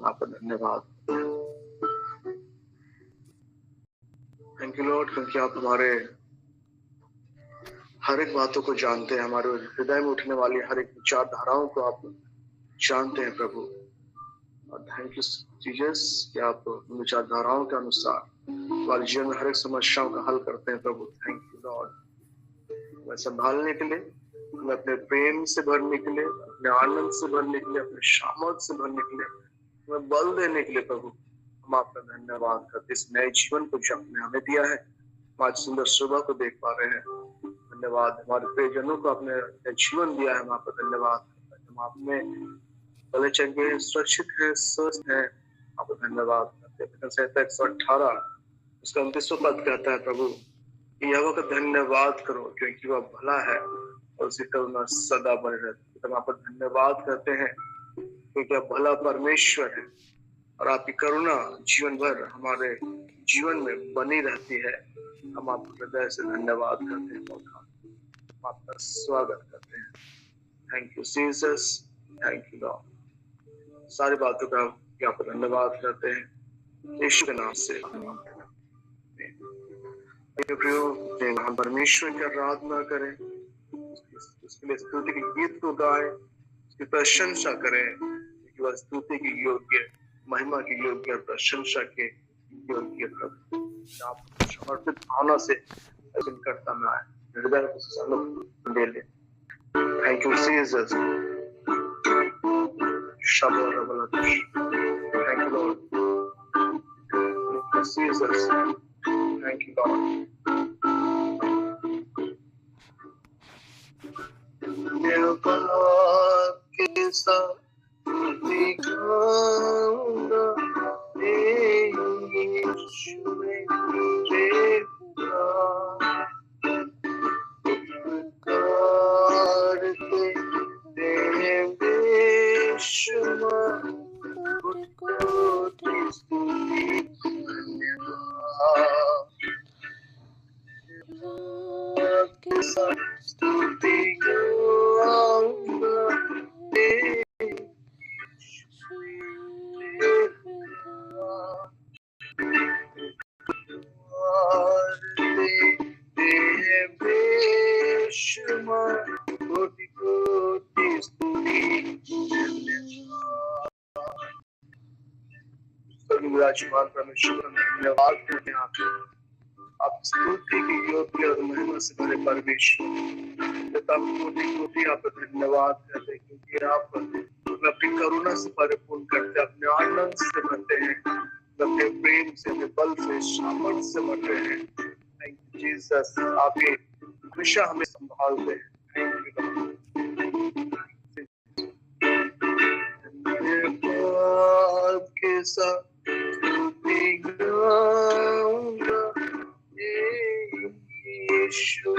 आपका धन्यवाद। Thank you Lord, क्योंकि आप हमारे हर एक बातों को जानते हैं, हमारे हृदय में उठने वाली हर एक विचारधाराओं को आप जानते हैं प्रभु। और थैंक यू जीसस कि आप विचारधाराओं के अनुसार हमारे जीवन में हर एक समस्याओं का हल करते हैं प्रभु। थैंक यू लॉर्ड, हमें संभालने के लिए, हमें अपने प्रेम से भरने के लिए, अपने आनंद से भरने के लिए, अपने सामर्थ से भरने के लिए, हमें बल देने के लिए प्रभु हम आपका धन्यवाद करते। इस नए जीवन को जो आपने हमें दिया है, आज सुंदर सुबह को देख पा रहे हैं, धन्यवाद। हमारे प्रियजनों को आपने जीवन दिया है, हम आपका धन्यवाद करते हैं। हम आपने भले चंगे सुरक्षित है, स्वस्थ है, आपको धन्यवाद करते हैं। संहिता 118 उसका 29वां पद कहता है प्रभु कि यहोवा का धन्यवाद करो क्योंकि वह भला है और उसकी करुणा सदा बनी रहती है। हम आपका धन्यवाद करते हैं क्योंकि आप भला परमेश्वर है और आपकी करुणा जीवन भर हमारे जीवन में बनी रहती है। हम आपको हृदय से धन्यवाद करते हैं, हम आपका स्वागत करते हैं। Thank you Jesus, thank you Lord. सारी बातों का आपको धन्यवाद करते हैं यीशु के नाम से। हम परमेश्वर की आराधना करें, उसके लिए स्तुति के गीत को गाएं, उसकी प्रशंसा करें क्योंकि वह स्तुति की योग्य, महिमा की योग्य, प्रशंसा के योग्य प्रभु। आप समर्पित भावना से करता ना है, हृदय को दे ले। Thank you Jesus, thank you Lord, Jesus, thank you Lord. के साथ दिखाऊंगा यीशु मेरे पुकार के तेरे बेशुमार कोटि स्तुति धन्यवाद के साथ स्तुति गाऊंगा विराजमान परमेश्वर धन्यवाद करते हैं आप स्तुति की योग्य और महिमा से भरे परमेश्वर, कोटि आपका धन्यवाद करते हैं क्योंकि आप अपनी करुणा से परिपूर्ण करते हैं, अपने आनंद से भरते हैं, अपने प्रेम से, अपने बल से, सामर्थ से भरते हैं। थैंक यू जीसस, आप ये हमेशा हमें संभालते हैं। थैंक यू आपके साथ यीशु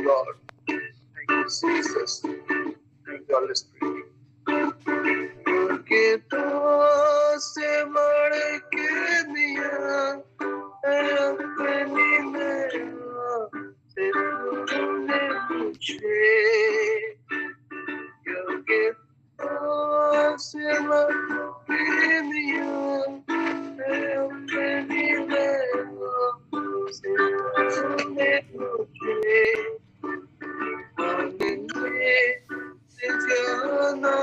Lord, thank you Jesus, thank you Holy Spirit. के तो से बढ़ के दिया अपनी महिमा से तूने मुझे, क्योंकि तो से बढ़ के दिया अपनी महिमा से तूने मुझे, मांगने से जाना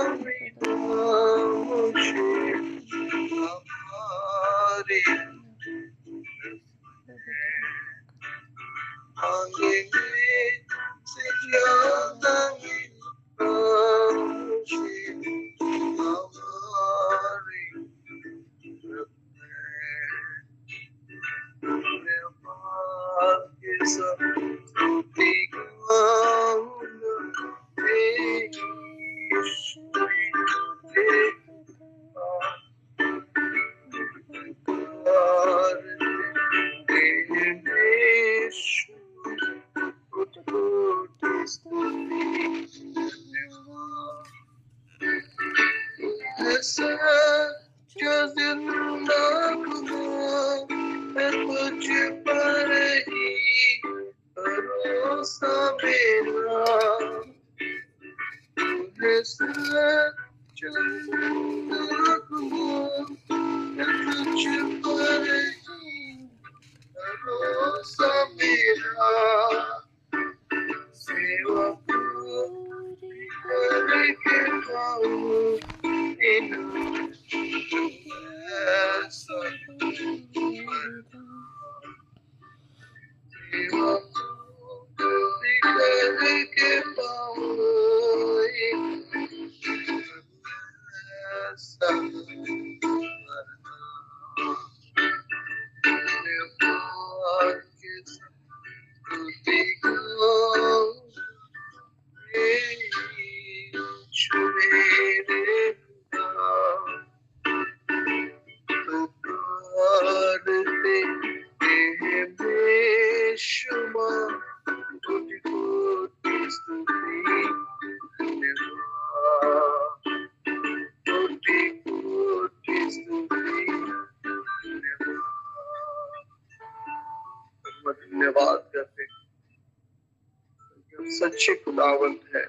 सच जिंदा खुदा है तुझ पर ही भरोसा मेरा, है सच जिंदा खुदा है तुझ पर ही भरोसा मेरा, सेवा पूरी करके पाऊं इन ऐसा सेवा पूरी करके पाऊं इन ऐसा धन्यवाद करते सच्चे खुदावंत है,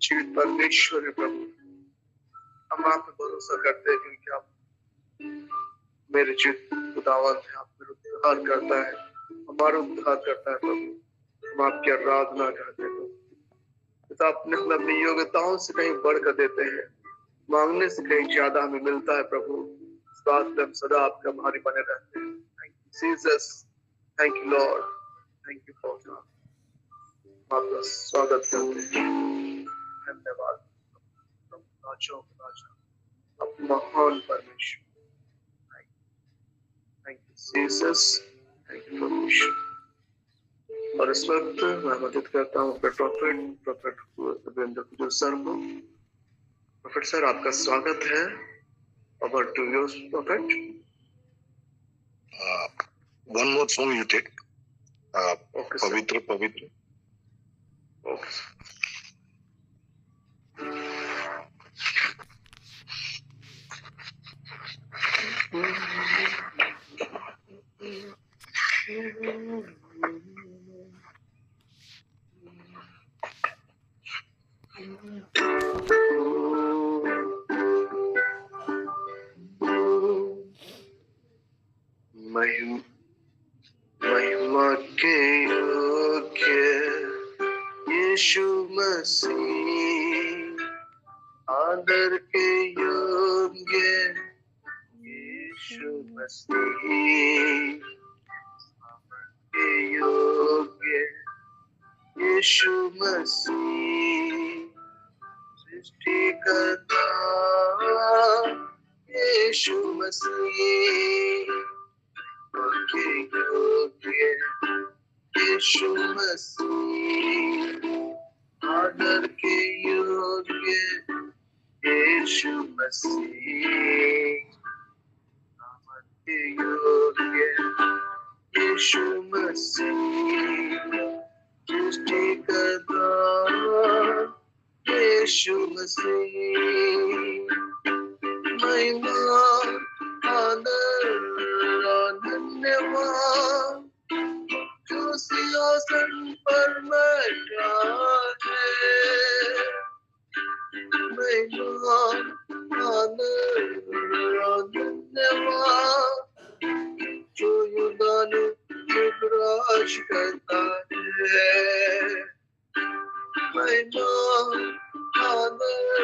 जीवित परमेश्वर है प्रभु। हम आप पे भरोसा करते हैं क्योंकि आप मेरे जीवित खुदावंत है, आप मेरा उद्धार करता है, हमारा उद्धार करता है प्रभु। हम आपकी आराधना करते हैं पिता, अपने अपनी योग्यताओं से कहीं बढ़कर देते हैं, मांगने से कहीं ज्यादा हमें मिलता है प्रभु। इस बात पे हम सदा आपका आभारी बने रहते हैं। Thank you Jesus, thank you Lord, thank you for God. आपका स्वागत करते हैं, धन्यवाद राजा, आप महान परमेश्वर। Thank you Jesus, thank you परमेश्वर। और इस वक्त मैं मदद करता हूँ अपने प्रोफेट वीरेंद्र सर को। प्रोफेट सर, आपका स्वागत है। Over to you prophet. One more song you take. Okay, sir. Pavitra. Okay. महिमा के योग्य यीशु मसीह, आदर के योग्य यीशु मसीह, के योग्य यीशु मसीह, सृष्टिकर्ता यीशु मसीह, के योग्य यीशु मसीह, आदर के योग्य यीशु मसीह, के योग्य यीशु मसीह, सृष्टिकर्ता यीशु मसीह, महिमा आदर धन्यवाद जो सिंहासन पर बैठा है, महिमा आदर धन्यवाद जो युगान युगराज करता है, महिमा आदर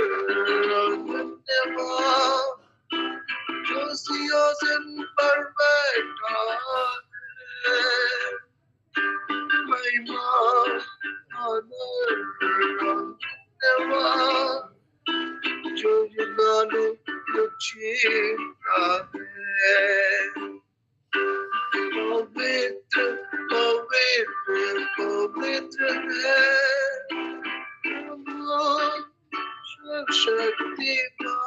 धन्यवाद जो सिंहासन पर बैठा है, महिमा आदर धन्यवाद जो युगानु युगीता है, पवित्र पवित्र पवित्र है शक्तिमान,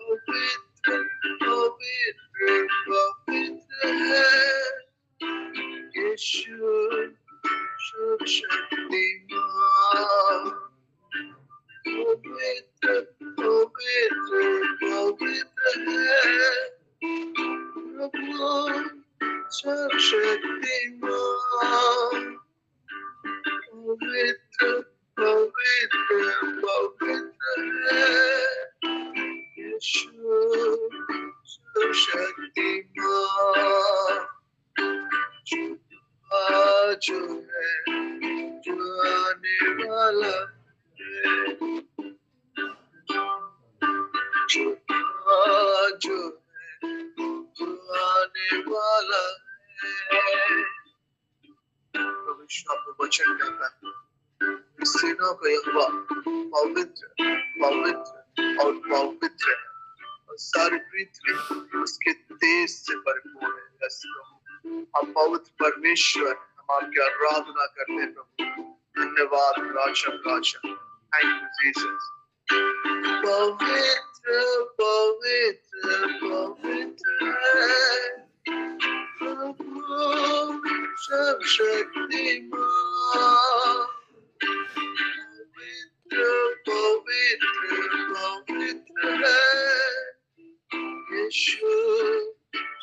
पवित्र पवित्र पवित्र है यीशु शक्तिमान, पवित्र वचन कहता है सेना का यहोवा पवित्र पवित्र और पवित्र है, और सारी पृथ्वी उसके तेज से भरपूर है। यस प्रभु, हम पवित्र परमेश्वर, हम आपकी आराधना करते हैं प्रभु। धन्यवाद राजा राजा, थैंक यू जीसस। पवित्र पवित्र पवित्र है प्रभु सर्वशक्तिमान, पवित्र पवित्र पवित्र है यीशु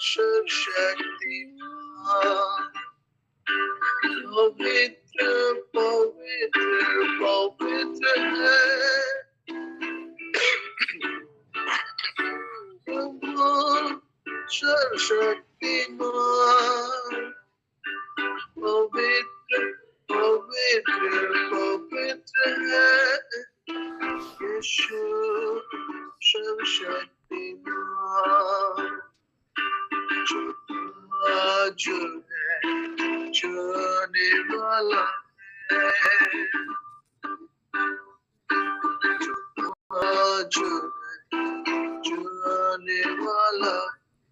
सर्वशक्तिमान, पवित्र पवित्र पवित्र है प्रभु सर्वशक्तिमान, पवित्र पवित्र पवित्र है यीशु सर्वशक्तिमान, जो है जाने वाला है, जो जाने वाला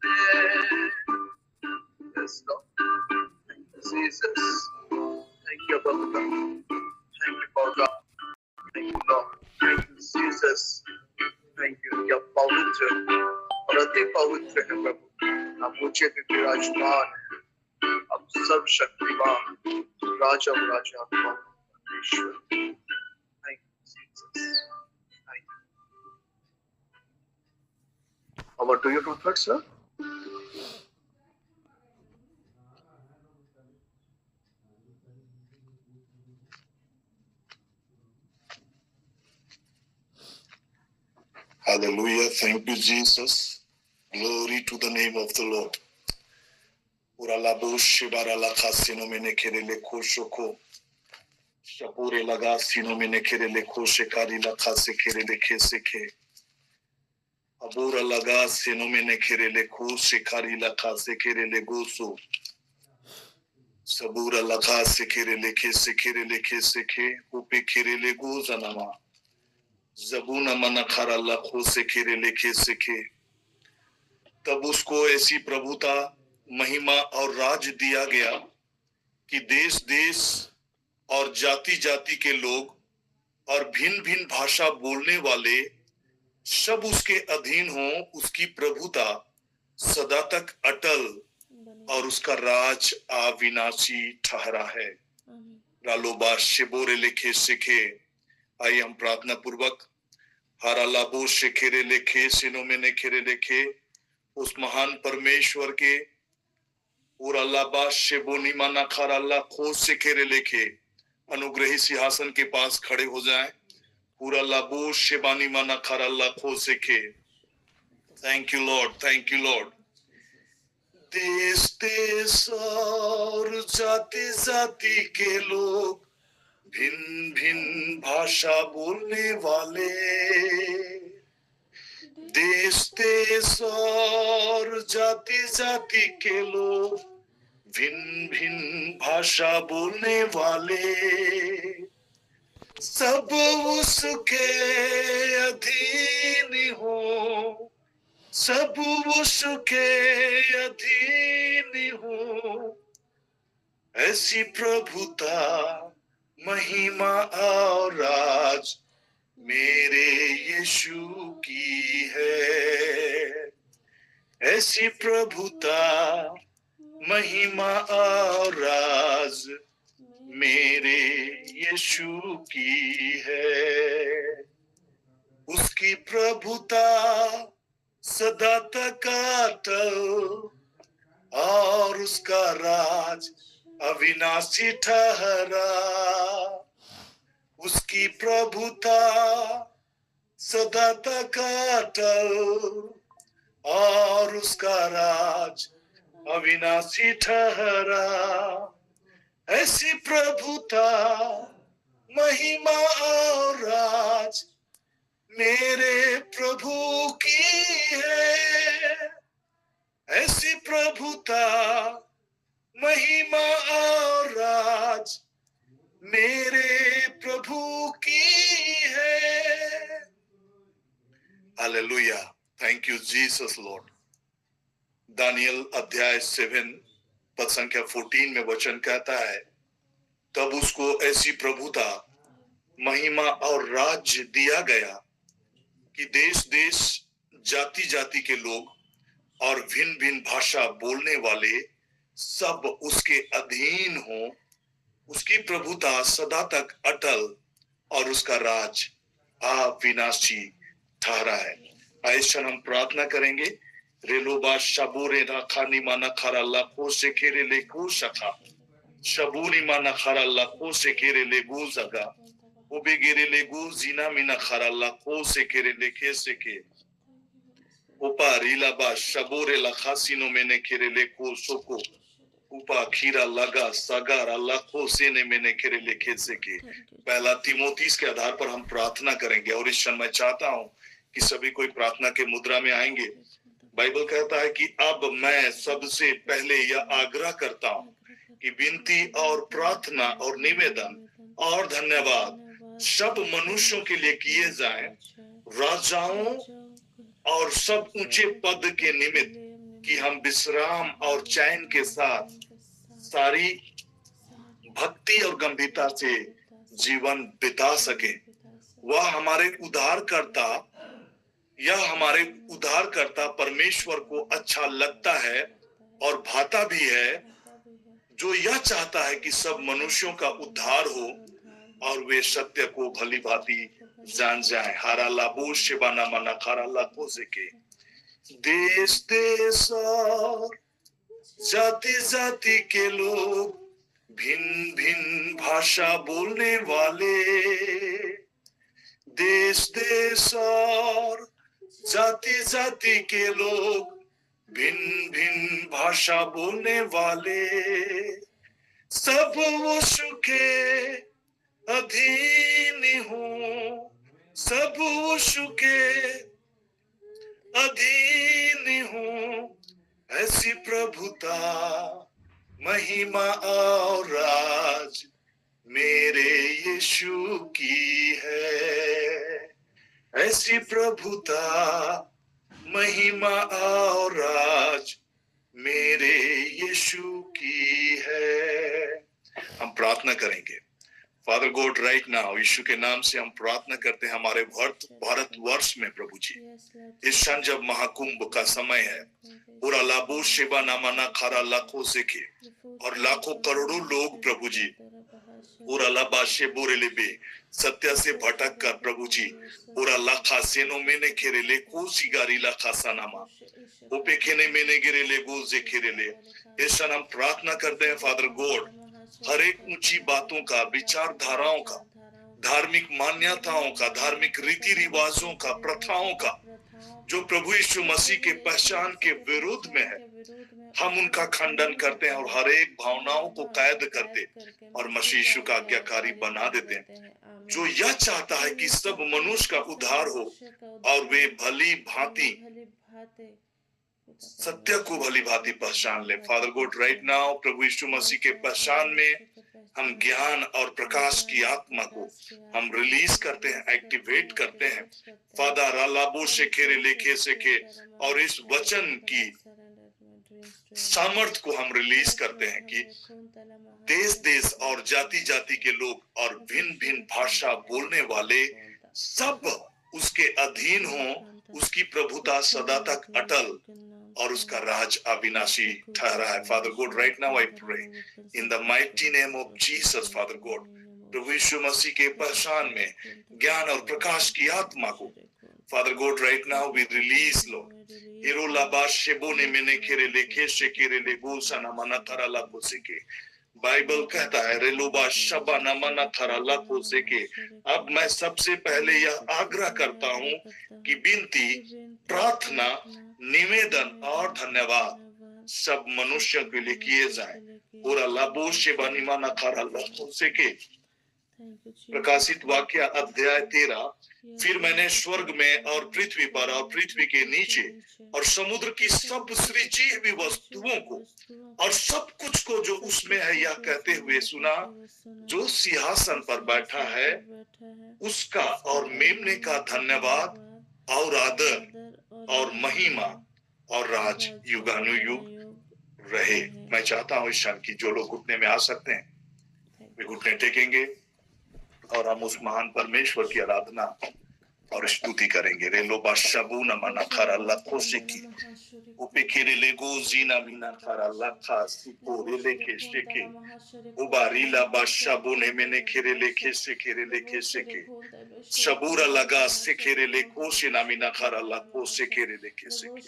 है। Yes, Lord. Thank you, Jesus. Thank you, Abba. Thank you, Father. Thank you, Lord. Thank you, Jesus. Thank you. क्या पवित्र और अति पवित्र है प्रभु, आप ऊंचे पे विराजमान है, आप सर्वशक्तिमान राजा राजा परमेश्वर। Thank you, Jesus. Thank you. Over to you, Prophet, sir. Hallelujah. Thank you, Jesus. Glory to the name of the Lord. Uralabo shibara la khasino mene kerele koshoko. Shapure laga sino mene kerele koshekari la khase kerele keseke. Abura laga sino mene kerele koshekari la khase kerele goso. Sabura la khase kerele keseke. Upe kerele gozanama. जबूना मना खरा लखों से खेरे लेखे सिखे, तब उसको ऐसी प्रभुता, महिमा और राज दिया गया कि देश देश और जाति जाति के लोग और भिन्न भिन्न भाषा बोलने वाले सब उसके अधीन हों। उसकी प्रभुता सदा तक अटल और उसका राज अविनाशी ठहरा है। रालोबा शिबोरे लेखे सिखे। आइए हम प्रार्थना पूर्वक हारालाबो शेखेरे लेखे सिनो में नेखेरे लेखे उस महान परमेश्वर के और अल्लाह शेबोनी माना खाराला खो शेखेरे लेखे अनुग्रही सिंहासन के पास खड़े हो जाएं। पूरा लाबो शेबानी माना खाराला खो शेखे। Thank you Lord, thank you Lord. देश देश और जाति जाति के लोग, भिन्न भिन्न भाषा बोलने वाले, देश देश और जाति जाति के लोग, भिन्न भिन्न भाषा बोलने वाले, सब उसके अधीन हो, सब उसके अधीन हो। ऐसी प्रभुता, महिमा और राज मेरे यीशु की है। ऐसी प्रभुता, महिमा और राज मेरे यीशु की है। उसकी प्रभुता सदा तक अटल और उसका राज अविनाशी ठहरा। उसकी प्रभुता सदा तक अटल और उसका राज अविनाशी ठहरा। ऐसी प्रभुता, महिमा और राज मेरे प्रभु की है। ऐसी प्रभुता, महिमा और राज मेरे प्रभु की है। Hallelujah, thank you Jesus lord. दानियल अध्याय 7 पद संख्या 14 में वचन कहता है, तब उसको ऐसी प्रभुता, महिमा और राज्य दिया गया कि देश देश, जाति जाति के लोग और भिन्न भिन्न भाषा बोलने वाले सब उसके अधीन हो। उसकी प्रभुता सदा तक अटल और उसका राज अविनाशी ठहरा है। आइए क्षण हम प्रार्थना करेंगे। रेलोबा शबूरे ना खानी माना खरा लाखों से खेरे ले को सखा, शबूरी माना खरा लाखों से खेरे ले गो जगा, उबे गिरे ले गो जीना मीना खरा लाखों से खेरे ले खे से के उपा रीला बा शबूरे लखासीनो मैंने खेरे ले को सोको उपा खीरा लगा सगार लाखों से ने मैंने खेरे ले खे से के। पहला तिमोथीस के आधार पर हम प्रार्थना करेंगे और इस क्षण मैं चाहता हूं कि सभी कोई प्रार्थना के मुद्रा में आएंगे। बाइबल कहता है कि अब मैं सबसे पहले यह आग्रह करता हूं कि विनती और प्रार्थना और निवेदन और धन्यवाद सब मनुष्यों के लिए किए जाएं, राजाओं और सब ऊंचे पद के निमित्त, कि हम विश्राम और चैन के साथ सारी भक्ति और गंभीरता से जीवन बिता सके। वह हमारे उद्धारकर्ता, यह हमारे उद्धारकर्ता परमेश्वर को अच्छा लगता है और भाता भी है, जो यह चाहता है कि सब मनुष्यों का उद्धार हो और वे सत्य को भली भांति जान जाए। हारा लाबो शिवाना मना खारा लाखों से के देश देश और जाति जाति के लोग, भिन्न भिन्न भाषा बोलने वाले, देश देश और जाति जाति के लोग, भिन्न भिन्न भाषा बोलने वाले, सब यीशु के अधीन हो, सब यीशु के अधीन हो। ऐसी प्रभुता, महिमा और राज मेरे यीशु की है। ऐसी प्रभुता, महिमा और राज मेरे यीशु की है। हम प्रार्थना करेंगे। फादर गॉड, राइट नाउ यीशु के नाम से हम प्रार्थना करते हैं हमारे भारत वर्ष में प्रभु जी, इस क्षण जब महाकुंभ का समय है, पूरा लाबो शिवा नामाना खारा लाखों से के और लाखों करोड़ों लोग प्रभु जी पूरा लाबा शे बोरे लिबे सत्य से भटक कर प्रभु जी पूरा लाखा सेनो मैंने खेरे ले को सिगारी लाखा सनामा ओपे खेने मैंने गिरे ले गो जे खेरे ले। इस क्षण हम प्रार्थना करते हैं फादर गॉड, हर एक ऊंची बातों का, विचारधाराओं का, धार्मिक मान्यताओं का, धार्मिक रीति रिवाजों का, प्रथाओं का, जो प्रभु यीशु मसीह के पहचान के विरुद्ध में है, हम उनका खंडन करते हैं और हर एक भावनाओं को कैद करते और मसीह यीशु का आज्ञाकारी बना देते हैं, जो यह चाहता है कि सब मनुष्य का उद्धार हो और वे भली भांति सत्य को भली भांति पहचान ले। फादर गॉड, राइट नाउ प्रभु यीशु मसीह के पहचान में हम ज्ञान और प्रकाश की आत्मा को हम रिलीज करते हैं, एक्टिवेट करते हैं। फादर अल्लाह से खेरे लेखे से के और इस वचन की सामर्थ को हम रिलीज करते हैं कि देश देश और जाति जाति के लोग और भिन्न भिन्न भाषा बोलने वाले सब उसके अधीन हों, उसकी प्रभुता सदा तक अटल और उसका राज अविनाशी ठहरा है। Father God, right now I pray in the mighty name of Jesus. Father God, प्रभु यीशु मसीह के पहचान में ज्ञान और प्रकाश की आत्मा को father God right now we release लो हिरोला बाशेबो ने मैंने खेरे लेखे से खेरे ले गोसा मना थरा लाखों से के। बाइबल कहता है रेलोबा शबा न मना थरा लाखों से के। अब मैं सबसे पहले यह आग्रह करता हूं कि विनती, प्रार्थना, निवेदन और धन्यवाद सब मनुष्यों के लिए किए जाएं। पूरा लाबो शेबा निमाना थरा लाखों से के प्रकाशित वाक्य अध्याय 13। फिर मैंने स्वर्ग में और पृथ्वी पर और पृथ्वी के नीचे और समुद्र की सब सृजी हुई वस्तुओं को और सब कुछ को जो उसमें है यह कहते हुए सुना, जो सिंहासन पर बैठा है उसका और मेमने का धन्यवाद और आदर और महिमा और राज युगानुयुग रहे। मैं चाहता हूं इस क्षण की जो लोग घुटने में आ सकते हैं वे घुटने टेकेंगे और हम उस महान परमेश्वर की आराधना और स्तुति करेंगे। रेलो बाशाबू नमना खरा लखो सिकी उपेखेरे ले गोजीना बिना खरा लखा सिको रेले के शेके उबारीला बाशाबू ने मैंने खेरे लेखे से खेरे लेखे सेके शबूरा लगा से खेरे ले कोशे नामिना खरा लखो से खेरे लेखे सेके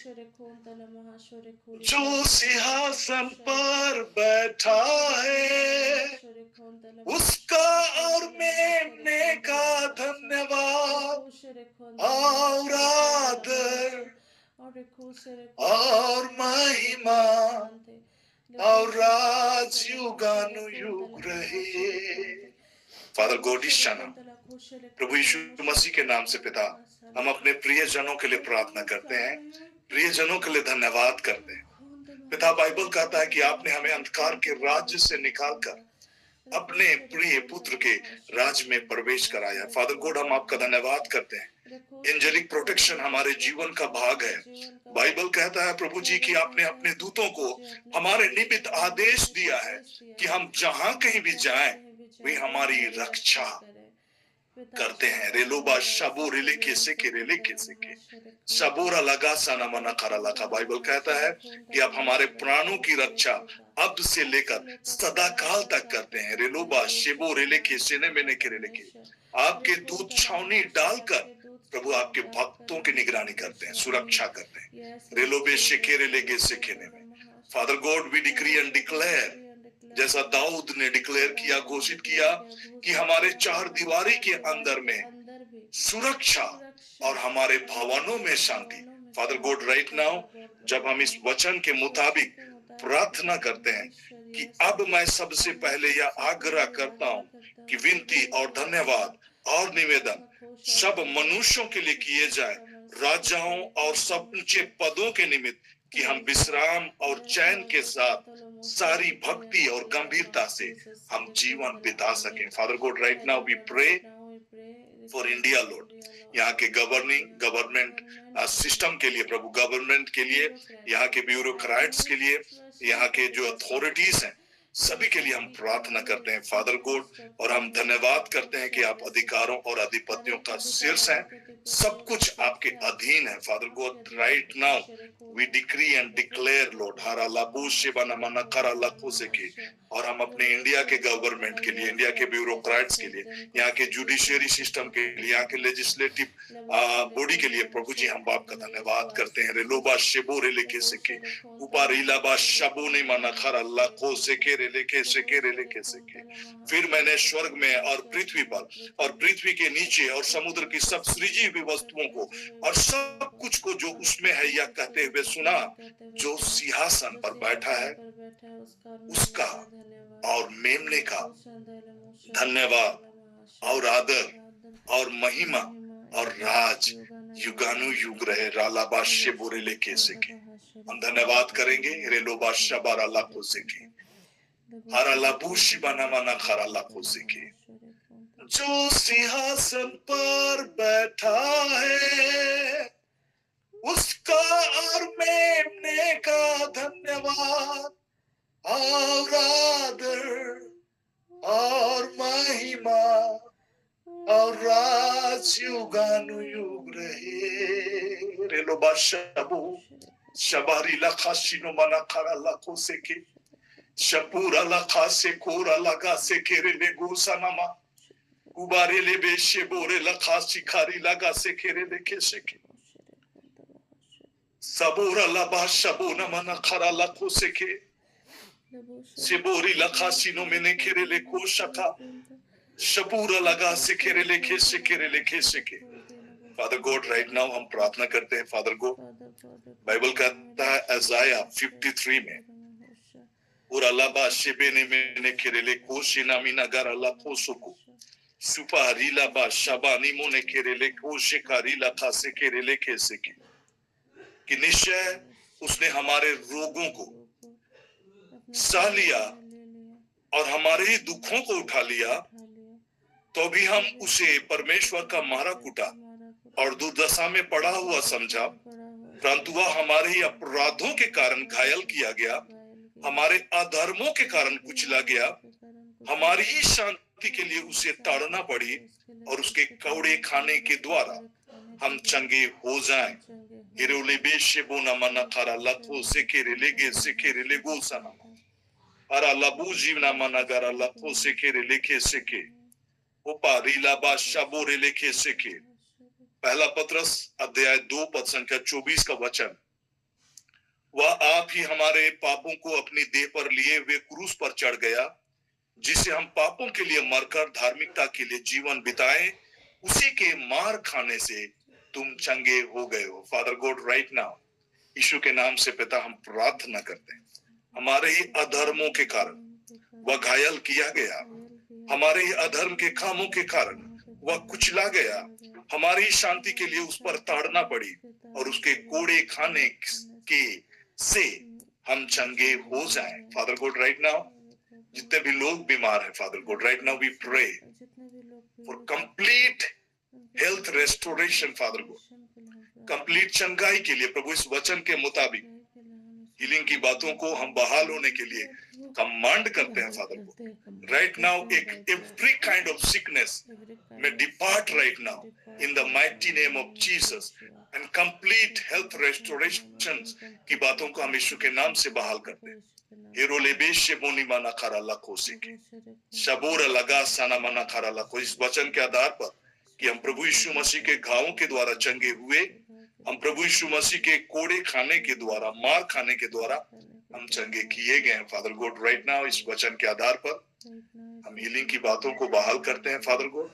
जो सिंहासन पर बैठा है उसका और मेमने का धन्यवाद और आदर और महिमा और राज युगानुयुग रहे। फादर गॉडिशाना, प्रभु यीशु मसीह के नाम से पिता, हम अपने प्रियजनों के लिए प्रार्थना करते हैं, प्रियजनों के लिए धन्यवाद करते हैं। पिता, बाइबल कहता है कि आपने हमें अंधकार के राज्य से निकालकर अपने प्रिय पुत्र के राज में प्रवेश कराया। फादर गॉड, हम आपका धन्यवाद करते हैं। एंजेलिक प्रोटेक्शन हमारे जीवन का भाग है। बाइबल कहता है प्रभु जी कि आपने अपने दूतों को हमारे निमित्त आदेश दिया है कि हम जहां कहीं भी जाएं वे हमारी रक्षा करते हैं। रेलोबा शबो रेले कैसे के रेले कैसे के सबोरा लगा साना मना खरा लगा। बाइबल कहता है कि आप हमारे प्राणों की रक्षा अब से लेकर सदा काल तक करते हैं। रेलोबा शेबो रेले कैसे ने मैंने के रेले के आपके दूत छावनी डालकर प्रभु आपके भक्तों की निगरानी करते हैं, सुरक्षा करते हैं। रेलोबे शेखे रेले के सेखेने में father God we decree and declare, जैसा दाऊद ने डिक्लेयर किया, घोषित किया कि हमारे चार दीवारी के अंदर में सुरक्षा और हमारे भवनों में शांति। फादर गॉड राइट नाउ जब हम इस वचन के मुताबिक प्रार्थना करते हैं कि अब मैं सबसे पहले यह आग्रह करता हूं कि विनती और धन्यवाद और निवेदन सब मनुष्यों के लिए किए जाए, राजाओं और सब ऊंचे पदों के निमित्त, कि हम विश्राम और चैन के साथ सारी भक्ति और गंभीरता से हम जीवन बिता सकें। Father God right now we pray for India lord, यहाँ के गवर्नमेंट सिस्टम के लिए प्रभु, गवर्नमेंट के लिए, यहाँ के ब्यूरोक्रेट्स के लिए, यहाँ के जो अथॉरिटीज हैं सभी के लिए हम प्रार्थना करते हैं फादर गॉड, और हम धन्यवाद करते हैं कि आप अधिकारों और अधिपतियों का शीर्ष हैं, सब कुछ आपके अधीन है। Father God right now we decree and declare lord हारा लाबू शिवाना मना करा लाखों से के, और हम अपने इंडिया के गवर्नमेंट के लिए, इंडिया के ब्यूरोक्रेट्स के लिए, यहाँ के जुडिशियरी सिस्टम के लिए, यहाँ के लेजिस्लेटिव बॉडी के लिए प्रभु जी हम आपका धन्यवाद करते हैं। रेलोबा शेबो रेले के सेके ऊपर इलाबा शबो ने मना खरा लाखों से के रेले के सेके रेले के सेके। फिर मैंने स्वर्ग में और पृथ्वी पर और पृथ्वी के नीचे और समुद्र की सब सृजी हुई वस्तुओं को और सब कुछ को जो उसमें है यह कहते हुए सुना, जो सिंहासन पर बैठा है उसका और मेमने का धन्यवाद और आदर और महिमा और राज युगानुयुग रहे। रालाबा शेबोरे लेके सेके हम धन्यवाद करेंगे। रेलोबा शबारा लाखों सेके हरा लाबू शिबाना माना खरा लाखों सेके, जो सिंहासन पर बैठा है उसका और मेमने का धन्यवाद और आदर और महिमा और राज युगानुयुग रहे। रेलोबा शबू शबारी लखा शिनो मना खरा लाखों से के शपूरा लखा से कोरा लगा से केरे ले गोसानामा उबारे ले बेशे बोरे लखा शिखारी लगा से केरे ले के के सबोरा लबा शबोना मना खरा लाखों से के सिबोरी लखा सिनो मैंने खेरे ले को शका शपूरा लगा से केरे ले के फादर गॉड राइट नाउ हम प्रार्थना करते हैं। फादर गॉड, बाइबल कहता है अज़ाया 53 में और अलाबा शिबे ने मैंने खेरे ले को शिनामी नगर अल्लाह को सुको सुपारीला बा शबानी मोने केरेले कोशे कारीला खासे केरेले कैसे कि निश्चय उसने हमारे रोगों को सह लिया और हमारे ही दुखों को उठा लिया, तो भी हम उसे परमेश्वर का मारा कूटा और दुर्दशा में पड़ा हुआ समझा, परंतु वह हमारे ही अपराधों के कारण घायल किया गया, हमारे अधर्मों के कारण कुचला गया, हमारी ही शांति के लिए उसे ताड़ना पड़ी और उसके कौड़े खाने के द्वारा हम चंगे हो जाएं। हिरोले बेशे बोना मना खारा लखो से केरे ले गोसना अरा लबू जीवना मना गरा लखो से के उपा रीला बा शबोरे लेखे से के। पहला पत्रस अध्याय 2 पद संख्या 24 का वचन, वह आप ही हमारे पापों को अपनी देह पर लिए हुए क्रूस पर चढ़ गया, जिसे हम पापों के लिए मरकर धार्मिकता के लिए जीवन बिताए, उसी के मार खाने से तुम चंगे हो गए हो। फादर गॉड राइट नाउ यीशु के नाम से पिता हम प्रार्थना करते हैं, हमारे ही अधर्मों के कारण वह घायल किया गया, हमारे ही अधर्म के कामों के कारण वह कुचला गया, हमारी शांति के लिए उस पर ताड़ना पड़ी और उसके कोड़े खाने के से हम चंगे हो जाएं। फादर गॉड राइट नाउ जितने भी लोग बीमार हैं, father God right now we pray for complete health restoration, father God complete चंगाई के लिए प्रभु इस वचन के मुताबिक हीलिंग की बातों को हम बहाल होने के लिए कमांड करते हैं। Father God right now every kind of sickness में depart right now in the mighty name of Jesus and complete health restoration की बातों को हम यीशु के नाम से बहाल करते हैं। हेरोले बेशे बोनी माना खारा लखो सिके शबोर लगा साना मना खारा लखो। इस वचन के आधार पर कि हम प्रभु यीशु मसीह के घावों के द्वारा चंगे हुए, हम प्रभु यीशु मसीह के कोड़े खाने के द्वारा, मार खाने के द्वारा हम चंगे किए गए हैं। फादर गॉड राइट नाउ इस वचन के आधार पर हम हीलिंग की बातों को बहाल करते हैं। फादर गॉड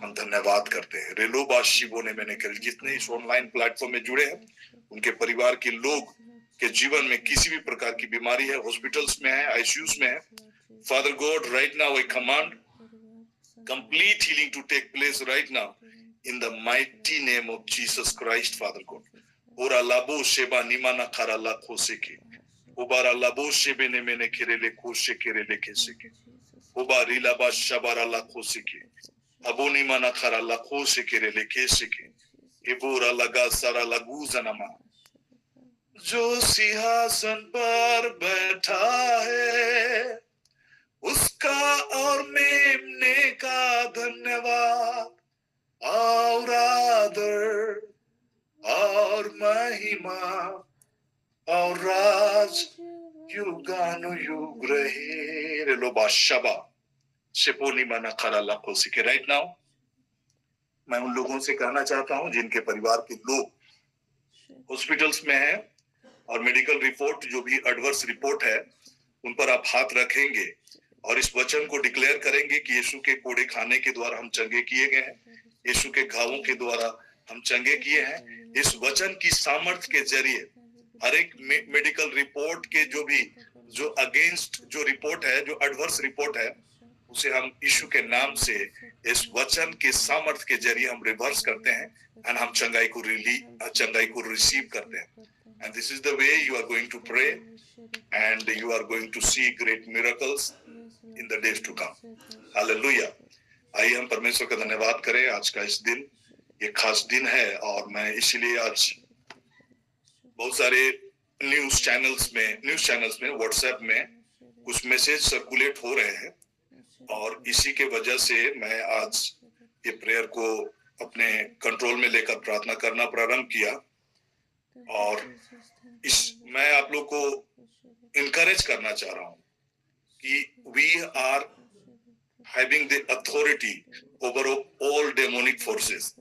हम धन्यवाद करते हैं। रेलो बाशिबो ने मैंने कल जितने इस ऑनलाइन प्लेटफॉर्म में जुड़े हैं, उनके परिवार के लोग के जीवन में किसी भी प्रकार की बीमारी है, हॉस्पिटल्स में है, आईसीयूज में है, father God right now I command complete healing to take place right now in the mighty name of Jesus Christ, Father God. Ora labo sheba nimana khara la khoseke obara labo shebe ne mene kirele khoshe kirele keseke obari laba shabara la khoseke aboni mana khara la khoshe kirele keseke ebora laga sara lagu zanama जो सिंहासन पर बैठा है उसका और मेमने का धन्यवाद और आदर और महिमा और राज युगानुयुग रहे। रेलो बाशबा शेपोनी मना खरा लखो सिके। राइट नाउ मैं उन लोगों से कहना चाहता हूं जिनके परिवार के लोग हॉस्पिटल्स में हैं और मेडिकल रिपोर्ट जो भी एडवर्स रिपोर्ट है उन पर आप हाथ रखेंगे और इस वचन को डिक्लेयर करेंगे कि यीशु के कोड़े खाने के द्वारा हम चंगे किए गए हैं, यीशु के घावों के द्वारा हम चंगे किए हैं। इस वचन की सामर्थ्य के जरिए हर एक मेडिकल रिपोर्ट के जो अगेंस्ट जो रिपोर्ट है, जो एडवर्स रिपोर्ट है, उसे हम यीशु के नाम से इस वचन के सामर्थ्य के जरिए हम रिवर्स करते हैं एंड हम चंगाई को रिसीव करते हैं। And this is the way you are going to pray and you are going to see great miracles in the days to come. Hallelujah. आइए हम परमेश्वर का धन्यवाद करें। आज का इस दिन ये खास दिन है और मैं इसलिए आज बहुत सारे न्यूज चैनल्स में व्हाट्सएप में कुछ मैसेज सर्कुलेट हो रहे हैं और इसी के वजह से मैं आज ये प्रेयर को अपने कंट्रोल में लेकर प्रार्थना करना प्रारंभ किया और मैं आप लोग को इनकरेज करना चाह रहा हूं कि we are having the authority over all demonic forces,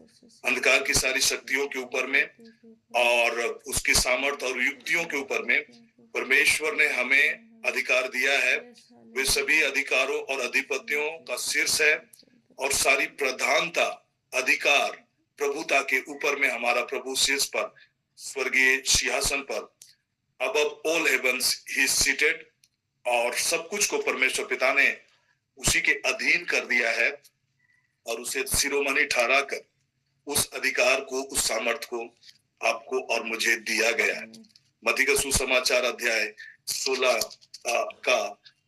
अंधकार की सारी शक्तियों के ऊपर में और उसकी सामर्थ और युक्तियों के ऊपर में परमेश्वर ने हमें अधिकार दिया है। वे सभी अधिकारों और अधिपतियों का शीर्ष है और सारी प्रधानता, अधिकार, प्रभुता के ऊपर में हमारा प्रभु शीर्ष पर स्वर्गीय सिंहासन पर above all heavens he is seated और सब कुछ को परमेश्वर पिता ने उसी के अधीन कर दिया है और उसे शिरोमणि ठहरा कर उस अधिकार को, उस सामर्थ को आपको और मुझे दिया गया है। मत्ती का सुसमाचार अध्याय 16 का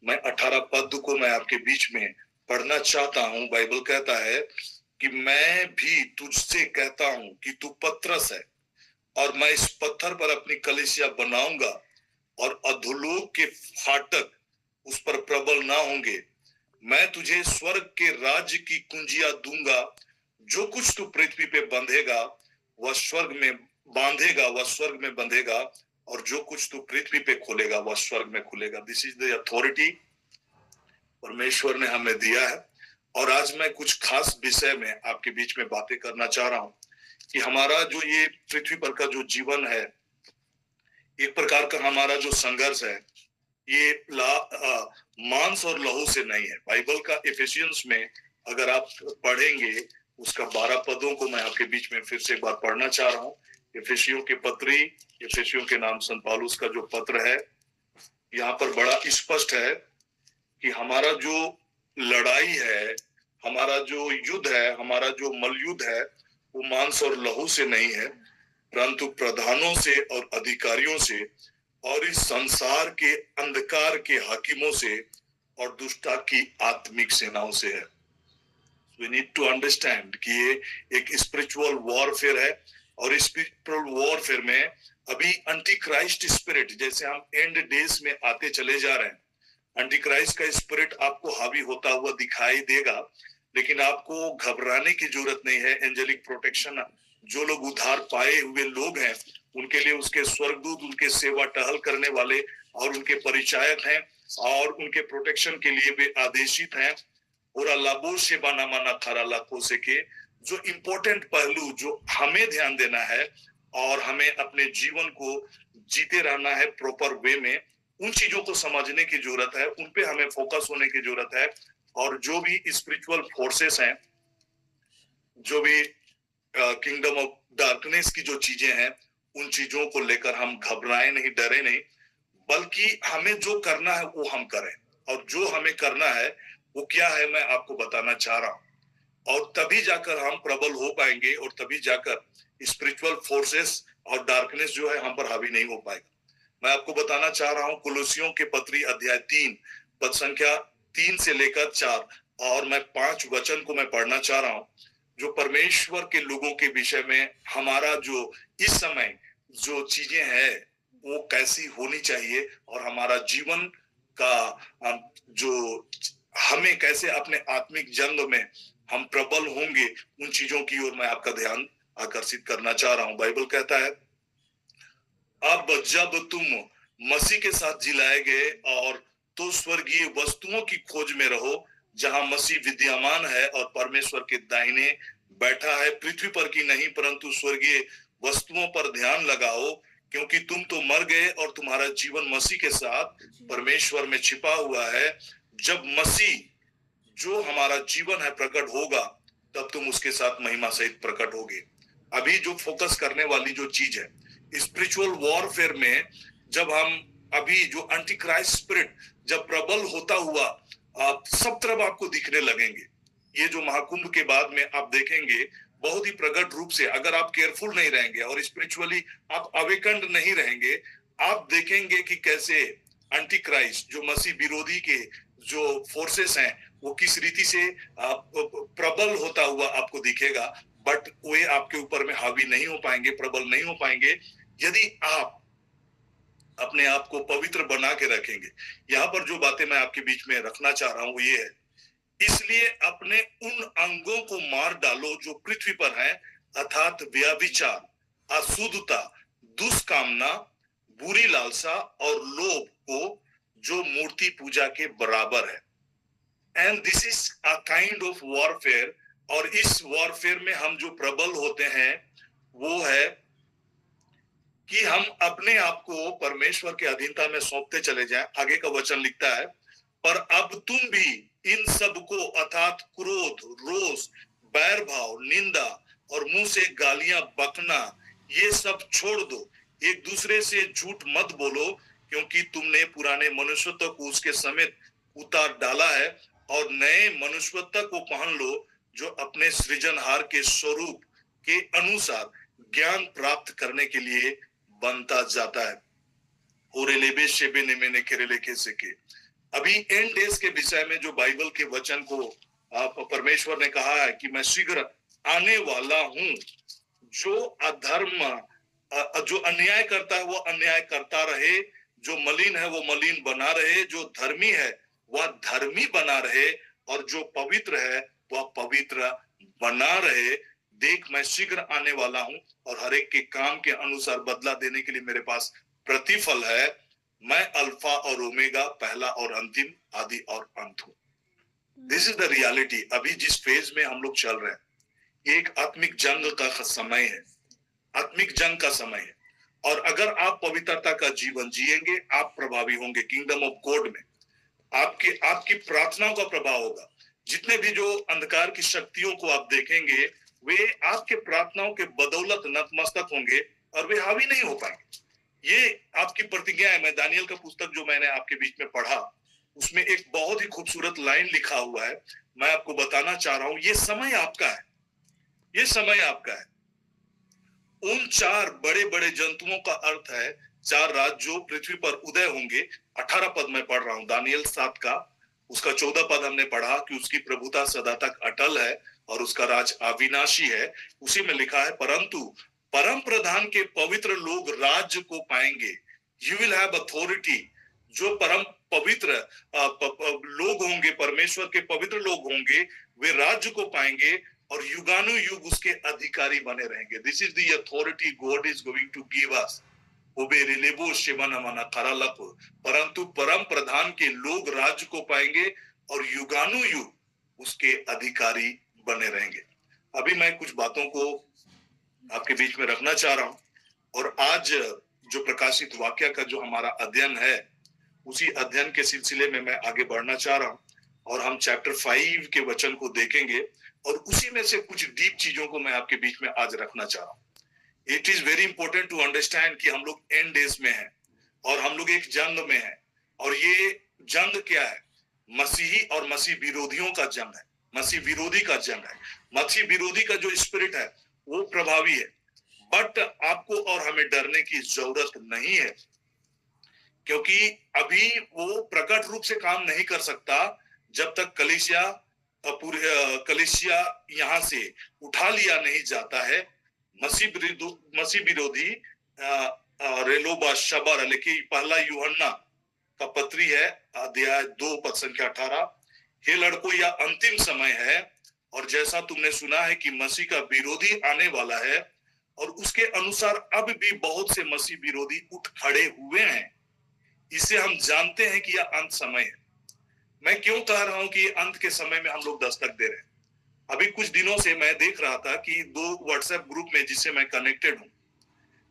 मैं 18 पद को मैं आपके बीच में पढ़ना चाहता हूं। बाइबल कहता है कि मैं भी तुझसे कहता हूं कि तू पतरस है और मैं इस पत्थर पर अपनी कलीसिया बनाऊंगा और अधोलोक के फाटक उस पर प्रबल ना होंगे। मैं तुझे स्वर्ग के राज्य की कुंजियां दूंगा। जो कुछ तू पृथ्वी पे बंधेगा वह स्वर्ग में बांधेगा, वह स्वर्ग में बंधेगा, और जो कुछ तू पृथ्वी पे खोलेगा वह स्वर्ग में खुलेगा। दिस इज द अथॉरिटी परमेश्वर ने हमें दिया है। और आज मैं कुछ खास विषय में आपके बीच में बातें करना चाह रहा हूं कि हमारा जो ये पृथ्वी पर का जो जीवन है, एक प्रकार का हमारा जो संघर्ष है, ये मांस और लहू से नहीं है। बाइबल का एफिशियंस में अगर आप पढ़ेंगे उसका 12 पदों को मैं आपके बीच में फिर से एक बार पढ़ना चाह रहा हूँ। एफिसियों के पत्री, एफिसियों के नाम संत पौलुस का जो पत्र है, यहाँ पर बड़ा स्पष्ट है कि हमारा जो लड़ाई है, हमारा जो युद्ध है, हमारा जो मलयुद्ध है, वो मांस और लहू से नहीं है, परंतु प्रधानों से और अधिकारियों से और इस संसार के अंधकार के हाकिमों से और दुष्टता की आत्मिक सेनाओं से है। We need to understand कि ये एक स्पिरिचुअल वॉरफेयर है, और स्पिरिचुअल वॉरफेयर में अभी एंटी क्राइस्ट स्पिरिट, जैसे हम एंड डेज में आते चले जा रहे हैं, एंटी क्राइस्ट का स्पिरिट आपको हावी होता हुआ दिखाई देगा, लेकिन आपको घबराने की जरूरत नहीं है। एंजेलिक प्रोटेक्शन, जो लोग उद्धार पाए हुए लोग हैं, उनके लिए उसके स्वर्गदूत, उनके सेवा टहल करने वाले और उनके परिचायक हैं, और उनके प्रोटेक्शन के लिए वे आदेशित हैं। और अल्लाह से बना माना खारा लाखों से के जो इम्पोर्टेंट पहलू जो हमें ध्यान देना है और हमें अपने जीवन को जीते रहना है प्रॉपर वे में, उन चीजों को समझने की जरूरत है, उन पे हमें फोकस होने की जरूरत है। और जो भी स्पिरिचुअल फोर्सेस हैं, जो भी किंगडम ऑफ डार्कनेस की जो चीजें हैं, उन चीजों को लेकर हम घबराए नहीं, डरे नहीं, बल्कि हमें जो करना है वो हम करें। और जो हमें करना है वो क्या है, मैं आपको बताना चाह रहा हूं। और तभी जाकर हम प्रबल हो पाएंगे, और तभी जाकर स्पिरिचुअल फोर्सेस और डार्कनेस जो है हम पर हावी नहीं हो पाएगा। मैं आपको बताना चाह रहा हूं कुलोसियों के पत्री अध्याय 3 पद संख्या 3 से लेकर 4, और मैं 5 वचन को मैं पढ़ना चाह रहा हूं, जो परमेश्वर के लोगों के विषय में हमारा जो इस समय जो चीजें हैं वो कैसी होनी चाहिए, और हमारा जीवन का जो हमें कैसे अपने आत्मिक जंग में हम प्रबल होंगे, उन चीजों की ओर मैं आपका ध्यान आकर्षित करना चाह रहा हूं। बाइबल कहता है, अब जब तुम मसीह के साथ जिलाए गए और तो स्वर्गीय वस्तुओं की खोज में रहो, जहां मसीह विद्यमान है और परमेश्वर के दाहिने बैठा है। पृथ्वी पर की नहीं परंतु स्वर्गीय वस्तुओं पर ध्यान लगाओ, क्योंकि तुम तो मर गए और तुम्हारा जीवन मसीह के साथ परमेश्वर में छिपा हुआ है। जब मसीह जो हमारा जीवन है प्रकट होगा, तब तुम उसके साथ महिमा सहित प्रकट होगे। अभी जो फोकस करने वाली जो चीज है स्पिरिचुअल वॉरफेयर में, जब हम अभी जो एंटी क्राइस्ट स्पिरिट जब प्रबल होता हुआ सब तरफ आपको दिखने लगेंगे, ये जो महाकुंभ के बाद में आप देखेंगे बहुत ही प्रकट रूप से, अगर आप केयरफुल नहीं रहेंगे और स्पिरिचुअली आप अवेकन्ड नहीं रहेंगे, आप देखेंगे कि कैसे एंटी क्राइस्ट जो मसीह विरोधी के जो फोर्सेस हैं वो किस रीति से प्रबल होता हुआ आपको दिखेगा। बट वे आपके ऊपर में हावी नहीं हो पाएंगे, प्रबल नहीं हो पाएंगे, यदि आप अपने आप को पवित्र बना के रखेंगे। यहाँ पर जो बातें मैं आपके बीच में रखना चाह रहा हूँ ये है, इसलिए अपने उन अंगों को मार डालो जो पृथ्वी पर हैं, अर्थात व्यभिचार, अशुद्धता, दुष्कामना, बुरी लालसा और लोभ को, जो मूर्ति पूजा के बराबर है। And this is a kind of warfare. और इस वॉरफेयर में हम जो प्रबल होते हैं वो है कि हम अपने आप को परमेश्वर के अधीनता में सौंपते चले जाएं। आगे का वचन लिखता है, पर अब तुम भी इन सब को अर्थात क्रोध, रोष, बैर भाव, निंदा और मुंह से गालियां बकना, ये सब छोड़ दो। एक दूसरे से झूठ मत बोलो, क्योंकि तुमने पुराने मनुष्यत्व को उसके समेत उतार डाला है और नए मनुष्यत्व को पहन लो, जो अपने सृजनहार के स्वरूप के अनुसार ज्ञान प्राप्त करने के लिए बनता जाता है। अभी एंड डेज के विषय में जो बाइबल के वचन को परमेश्वर ने कहा है कि मैं शीघ्र आने वाला हूं, जो अधर्म जो अन्याय करता है वो अन्याय करता रहे, जो मलिन है वो मलिन बना रहे, जो धर्मी है वह धर्मी बना रहे, और जो पवित्र है वह पवित्र बना रहे। देख मैं शीघ्र आने वाला हूं और हर एक के काम के अनुसार बदला देने के लिए मेरे पास प्रतिफल है। मैं अल्फा और ओमेगा, पहला और अंतिम, आदि और अंत हूं। This is the reality. अभी जिस फेज में हम लोग चल रहे हैं, ये एक आत्मिक जंग का समय है, आत्मिक जंग का समय है। और अगर आप पवित्रता का जीवन जिएंगे, आप प्रभावी होंगे किंगडम ऑफ गॉड में। आपकी प्रार्थनाओं का प्रभाव होगा। जितने भी जो अंधकार की शक्तियों को आप देखेंगे, वे आपके प्रार्थनाओं के बदौलत नतमस्तक होंगे और वे हावी नहीं हो पाएंगे। ये आपकी प्रतिज्ञा है। मैं दानियल का पुस्तक जो मैंने आपके बीच में पढ़ा, उसमें एक बहुत ही खूबसूरत लाइन लिखा हुआ है। मैं आपको बताना चाह रहा हूं, ये समय आपका है, ये समय आपका है। उन 4 बड़े बड़े जंतुओं का अर्थ है 4 राज जो पृथ्वी पर उदय होंगे। 18 पद में पढ़ रहा हूं, दानियल 7 का, उसका 14 पद हमने पढ़ा कि उसकी प्रभुता सदा तक अटल है और उसका राज अविनाशी है। उसी में लिखा है, परंतु परम प्रधान के पवित्र लोग राज्य को पाएंगे। You will have authority. जो परम पवित्र लोग होंगे, परमेश्वर के पवित्र लोग होंगे, वे राज्य को पाएंगे और युगानुयुग उसके अधिकारी बने रहेंगे। This is the authority God is going to give us. परंतु परम प्रधान के लोग राज्य को पाएंगे और युगानुयुग उसके अधिकारी बने रहेंगे। अभी मैं कुछ बातों को आपके बीच में रखना चाह रहा हूं, और आज जो प्रकाशित वाक्य का जो हमारा अध्ययन है, उसी अध्ययन के सिलसिले में मैं आगे बढ़ना चाह रहा हूं, और हम चैप्टर 5 के वचन को देखेंगे, और उसी में से कुछ डीप चीजों को मैं आपके बीच में आज रखना चाह रहा हूं। It is very important to understand कि हम लोग एंड डेज में हैं और हम लोग एक जंग में हैं। और ये जंग क्या है? मसीही और मसीह विरोधियों का जंग है, मसीह विरोधी का जंग है। मसीह विरोधी का जो स्पिरिट है वो प्रभावी है, बट आपको और हमें डरने की जरूरत नहीं है, क्योंकि अभी वो प्रकट रूप से काम नहीं कर सकता जब तक कलीसिया यहां से उठा लिया नहीं जाता है। मसीह विरोधी रेलोबा शबर, लेकिन पहला यूहन्ना का पत्री है, अध्याय 2 पद संख्या 18, हे लड़कों यह अंतिम समय है, और जैसा तुमने सुना है कि मसीह का विरोधी आने वाला है, और उसके अनुसार अब भी बहुत से मसीह विरोधी उठ खड़े हुए हैं, इसे हम जानते हैं कि यह अंत समय है। मैं क्यों कह रहा हूं कि अंत के समय में हम लोग दस्तक दे रहे हैं? अभी कुछ दिनों से मैं देख रहा था कि 2 व्हाट्सएप ग्रुप में जिससे मैं कनेक्टेड हूं,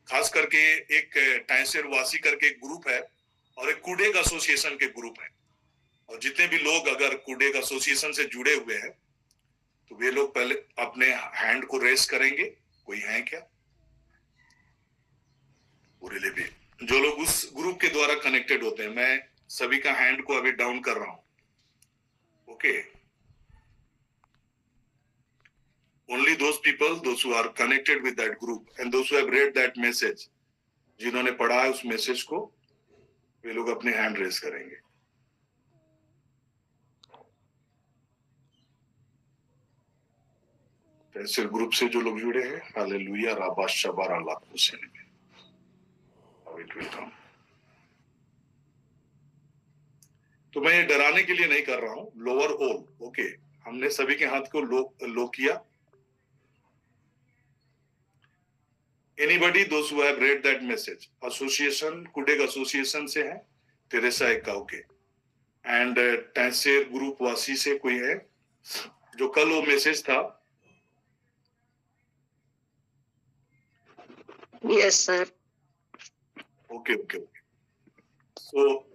खास करके एक टैंसेर वासी करके एक ग्रुप है और एक कुडेग एसोसिएशन के ग्रुप है। और जितने भी लोग अगर कुडेग एसोसिएशन से जुड़े हुए हैं तो वे लोग पहले अपने हैंड को रेस करेंगे। कोई है क्या? पूरे भी जो लोग उस ग्रुप के द्वारा कनेक्टेड होते हैं, मैं सभी का हैंड को अभी डाउन कर रहा हूं। Okay, only those people, those who are connected with that group and those who have read that message, जिन्होंने पढ़ा है उस मैसेज को, वे लोग अपने हैंड रेस करेंगे। ऐसे ग्रुप से जो लोग जुड़े हैं, हालेलुया, राबा शबारा लाखों से नहीं। तो मैं ये डराने के लिए नहीं कर रहा हूं। लोअर ऑल, ओके, हमने सभी के हाथ को लो किया। Anybody, those who have read that message, association कुडेग एसोसिएशन से है, तेरेसा एक्का, ओके, एंड टैंसेर ग्रुप वासी से कोई है जो कल वो मैसेज था? Yes sir. Okay okay okay. So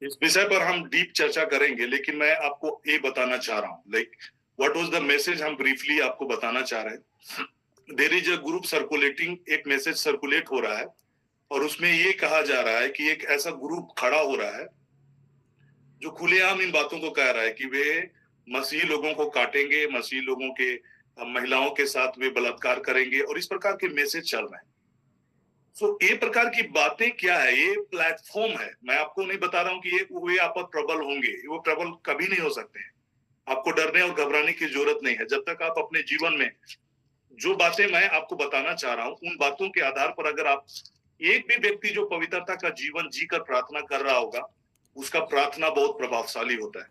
इस विषय पर हम डीप चर्चा करेंगे, लेकिन मैं आपको ये बताना चाह रहा हूँ, like what was the message, हम ब्रीफली आपको बताना चाह रहे हैं। There is a group circulating, एक मैसेज सर्कुलेट हो रहा है, और उसमें ये कहा जा रहा है कि एक ऐसा ग्रुप खड़ा हो रहा है जो खुलेआम इन बातों को कह रहा है कि वे मसीही लोगों को काटेंगे, मसीही लोगों के महिलाओं के साथ वे बलात्कार करेंगे, और इस प्रकार के मैसेज चल रहे हैं। सो ये प्रकार की बातें क्या है, ये प्लेटफॉर्म है। मैं आपको नहीं बता रहा हूँ कि ये वे आप पर प्रबल होंगे, वो प्रबल कभी नहीं हो सकते हैं। आपको डरने और घबराने की जरूरत नहीं है। जब तक आप अपने जीवन में जो बातें मैं आपको बताना चाह रहा हूँ, उन बातों के आधार पर अगर आप, एक भी व्यक्ति जो पवित्रता का जीवन जीकर प्रार्थना कर रहा होगा, उसका प्रार्थना बहुत प्रभावशाली होता है।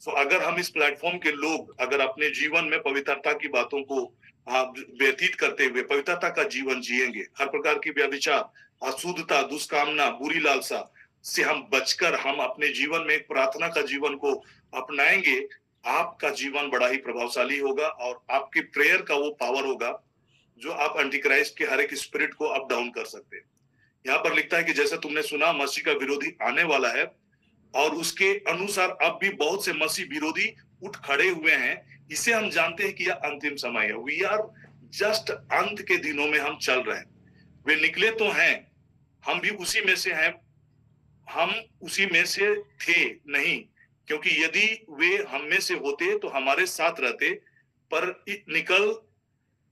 सो अगर हम इस प्लेटफॉर्म के लोग अगर अपने जीवन में पवित्रता की बातों को व्यतीत करते हुए पवित्रता का जीवन जिएंगे, हर प्रकार की व्यभिचार, अशुद्धता, दुष्कामना, बुरी लालसा से हम बचकर हम अपने जीवन में एक प्रार्थना का जीवन को अपनाएंगे, आपका जीवन बड़ा ही प्रभावशाली होगा और आपके प्रेयर का वो पावर होगा जो आप एंटीक्राइस्ट के हर एक स्पिरिट को अप डाउन कर सकते हैं। यहाँ पर लिखता है कि जैसे तुमने सुना मसीह का विरोधी आने वाला है, और उसके अनुसार अब भी बहुत से मसीह विरोधी उठ खड़े हुए हैं। इसे हम जानते हैं कि यह अंतिम समय है। वी आर जस्ट अंत के दिनों में हम चल रहे हैं। वे निकले तो हैं, हम भी उसी में से हैं, हम उसी में से थे नहीं, क्योंकि यदि वे हम में से होते तो हमारे साथ रहते, पर निकल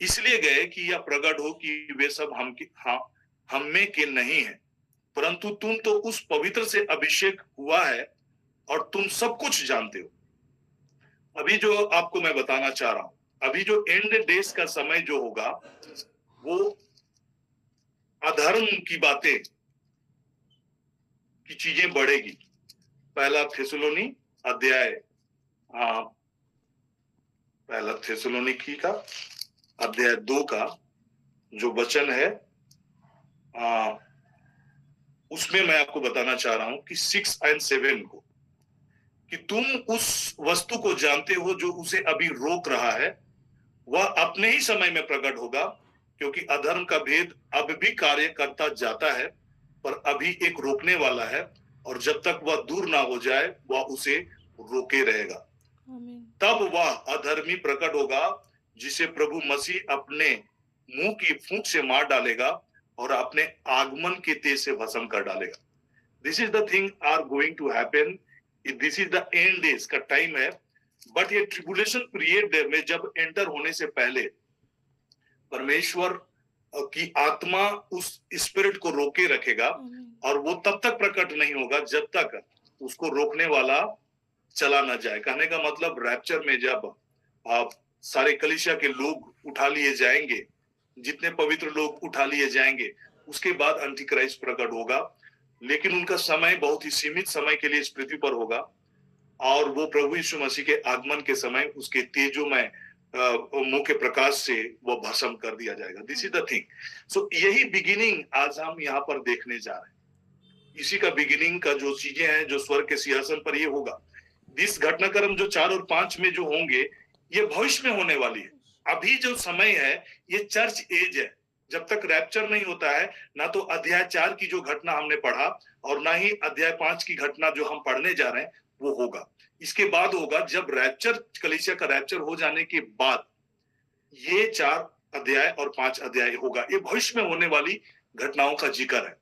इसलिए गए कि यह प्रकट हो कि वे सब हम में के नहीं है, परंतु तुम तो उस पवित्र से अभिषेक हुआ है और तुम सब कुछ जानते हो। अभी जो आपको मैं बताना चाह रहा हूं, अभी जो एंड डेज का समय जो होगा, वो अधर्म की बातें की चीजें बढ़ेगी। पहला थिस्सलुनीकी का अध्याय 2 का जो वचन है, उसमें मैं आपको बताना चाह रहा हूं कि 6 और 7 को, कि तुम उस वस्तु को जानते हो जो उसे अभी रोक रहा है, वह अपने ही समय में प्रकट होगा, क्योंकि अधर्म का भेद अब भी कार्य करता जाता है, पर अभी एक रोकने वाला है, और जब तक वह दूर ना हो जाए वह उसे रोके रहेगा। तब वह अधर्मी प्रकट होगा, जिसे प्रभु मसीह अपने मुंह की फूंक से मार डालेगा और अपने आगमन के तेज से भस्म कर डालेगा। This is the thing are going to happen, this is the end days का टाइम है। बट ये ट्रिबुलेशन पीरियड में जब एंटर होने से पहले परमेश्वर की आत्मा उस स्पिरिट को रोके रखेगा, और वो तब तक प्रकट नहीं होगा जब तक उसको रोकने वाला चला ना जाए। कहने का मतलब रैप्चर में जब सारे कलीसिया के लोग उठा लिए जाएंगे, जितने पवित्र लोग उठा लिए जाएंगे, उसके बाद एंटीक्राइस्ट प्रकट होगा, लेकिन उनका समय बहुत ही सीमित समय के लिए इस पृथ्वी पर होगा, और वो प्रभु यीशु मसीह के आगमन के समय उसके तेजोमय मुंह के प्रकाश से वो भस्म कर दिया जाएगा। This is the thing. So यही बिगिनिंग आज हम यहाँ पर देखने जा रहे हैं। इसी का बिगिनिंग का जो चीजें हैं जो स्वर्ग के सिंहासन पर ये होगा। इस घटनाक्रम जो 4 और 5 में जो होंगे, ये भविष्य में होने वाली है। अभी जो समय है ये चर्च एज है। जब तक रैप्चर नहीं होता है, ना तो अध्याय 4 की जो घटना हमने पढ़ा और ना ही अध्याय 5 की घटना जो हम पढ़ने जा रहे हैं वो होगा। इसके बाद होगा जब रैप्चर, कलीसिया का रैप्चर हो जाने के बाद ये 4 अध्याय और 5 अध्याय होगा। ये भविष्य में होने वाली घटनाओं का जिक्र है,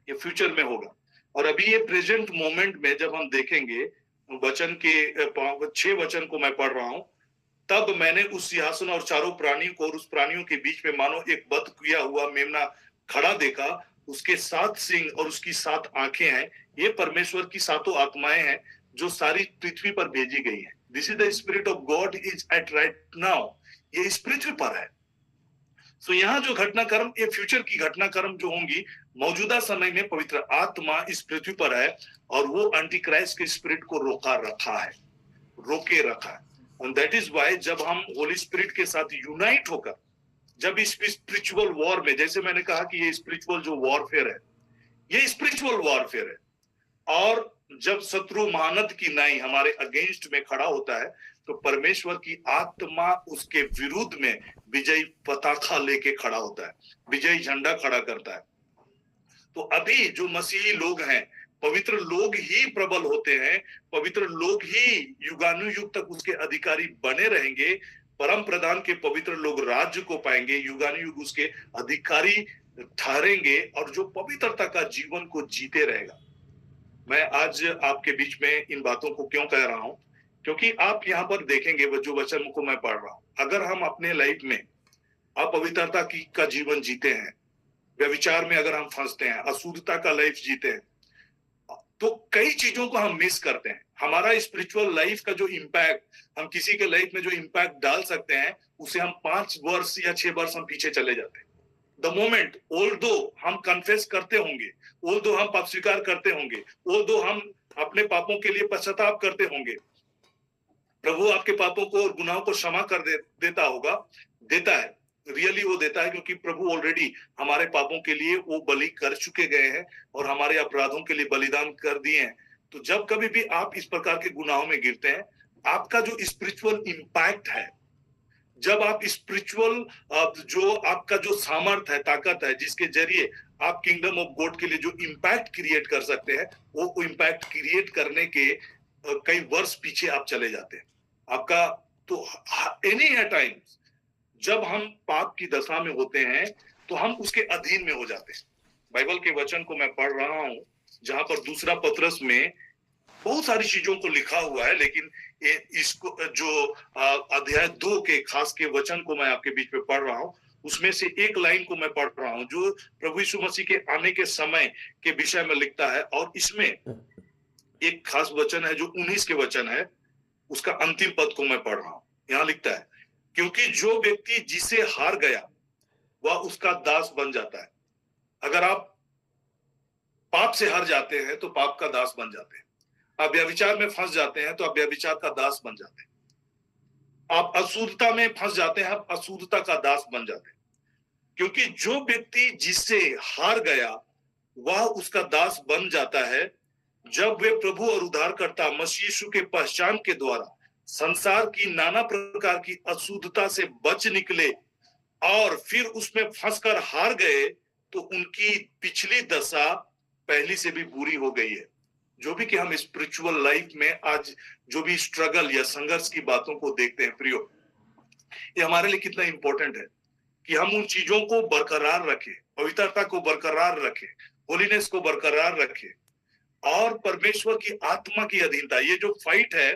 ये फ्यूचर में होगा। और अभी ये प्रेजेंट मोमेंट में जब हम देखेंगे वचन के 6 वचन को मैं पढ़ रहा हूं, तब मैंने उस सिंहासन और चारों प्राणियों को और उस प्राणियों के बीच में मानो एक बध किया हुआ मेमना खड़ा देखा। उसके 7 सिंग और उसकी 7 आंखें हैं। ये परमेश्वर की 7 आत्माएं हैं जो सारी पृथ्वी पर भेजी गई है। This is the spirit of God is at right now, ये इस पृथ्वी पर है। सो यहाँ जो घटनाक्रम, ये फ्यूचर की घटनाक्रम जो होंगी, मौजूदा समय में पवित्र आत्मा इस पृथ्वी पर है और वो एंटीक्राइस्ट के स्पिरिट को रोके रखा है। And that is why जब हम होली स्पिरिट के साथ यूनाइट होकर, जब इस स्पिरिचुअल वॉर में, जैसे मैंने कहा कि ये स्पिरिचुअल जो वॉरफेयर है, ये स्पिरिचुअल वॉरफेयर है, और जब शत्रु महानद की नाई हमारे अगेंस्ट में खड़ा होता है तो परमेश्वर की आत्मा उसके विरुद्ध में विजयी पताका लेके खड़ा होता है, विजयी झंडा खड़ा करता है। तो अभी जो मसीही लोग हैं, पवित्र लोग ही प्रबल होते हैं, पवित्र लोग ही युगानुयुग तक उसके अधिकारी बने रहेंगे। परम प्रधान के पवित्र लोग राज्य को पाएंगे, युगानुयुग उसके अधिकारी ठहरेंगे, और जो पवित्रता का जीवन को जीते रहेगा। मैं आज आपके बीच में इन बातों को क्यों कह रहा हूं? क्योंकि आप यहाँ पर देखेंगे वो जो वचन को मैं पढ़ रहा हूँ, अगर हम अपने लाइफ में अपवित्रता की का जीवन जीते हैं, व्यभिचार में अगर हम फंसते हैं, अशुद्धता का लाइफ जीते हैं, तो कई चीजों को हम मिस करते हैं। हमारा स्पिरिचुअल लाइफ का जो इम्पैक्ट, हम किसी के लाइफ में जो इम्पैक्ट डाल सकते हैं, उसे हम 5 वर्ष या 6 वर्ष हम पीछे चले जाते हैं। द मोमेंट ऑल्दो हम कन्फेस करते होंगे, ऑल्दो हम पाप स्वीकार करते होंगे, ऑल्दो हम अपने पापों के लिए पश्चाताप करते होंगे, प्रभु आपके पापों को और गुनाहों को क्षमा कर देता होगा, देता है, रियली वो देता है, क्योंकि प्रभु ऑलरेडी हमारे पापों के लिए वो बलि कर चुके गए हैं और हमारे अपराधों के लिए बलिदान कर दिए हैं। तो जब कभी भी आप इस प्रकार के गुनाहों में गिरते हैं, आपका जो स्पिरिचुअल इम्पैक्ट है, जब आप स्पिरिचुअल जो आपका जो सामर्थ है, ताकत है, जिसके जरिए आप किंगडम ऑफ गॉड के लिए जो इम्पैक्ट क्रिएट कर सकते हैं, वो इम्पैक्ट क्रिएट करने के कई वर्ष पीछे आप चले जाते हैं। आपका तो एनी टाइम जब हम पाप की दशा में होते हैं तो हम उसके अधीन में हो जाते हैं। बाइबल के वचन को मैं पढ़ रहा हूं, जहां पर दूसरा पतरस में बहुत सारी चीजों को लिखा हुआ है, लेकिन इसको जो अध्याय 2 के खास के वचन को मैं आपके बीच में पढ़ रहा हूं, उसमें से एक लाइन को मैं पढ़ रहा हूं जो प्रभु यीशु मसीह के आने के समय के विषय में लिखता है। और इसमें एक खास वचन है जो 19 के वचन है, उसका अंतिम पद को मैं पढ़ रहा हूं। यहाँ लिखता है, क्योंकि जो व्यक्ति जिसे हार गया वह उसका दास बन जाता है। अगर आप पाप से हार जाते हैं तो पाप का दास बन जाते हैं। आप व्यभिचार में फंस जाते हैं तो आप व्यभिचार का दास बन जाते हैं। आप अशुद्धता में फंस जाते हैं, आप अशुद्धता का दास बन जाते हैं। क्योंकि जो व्यक्ति जिससे हार गया वह उसका दास बन जाता है। जब वे प्रभु और उद्धारकर्ता मसीह यीशु के पहचान के द्वारा संसार की नाना प्रकार की अशुद्धता से बच निकले और फिर उसमें फंसकर हार गए, तो उनकी पिछली दशा पहली से भी बुरी हो गई है। जो भी कि हम स्पिरिचुअल लाइफ में आज जो भी स्ट्रगल या संघर्ष की बातों को देखते हैं प्रियो, ये हमारे लिए कितना इंपॉर्टेंट है कि हम उन चीजों को बरकरार रखें, पवित्रता को बरकरार रखें, होलीनेस को बरकरार रखें और परमेश्वर की आत्मा की अधीनता। ये जो फाइट है,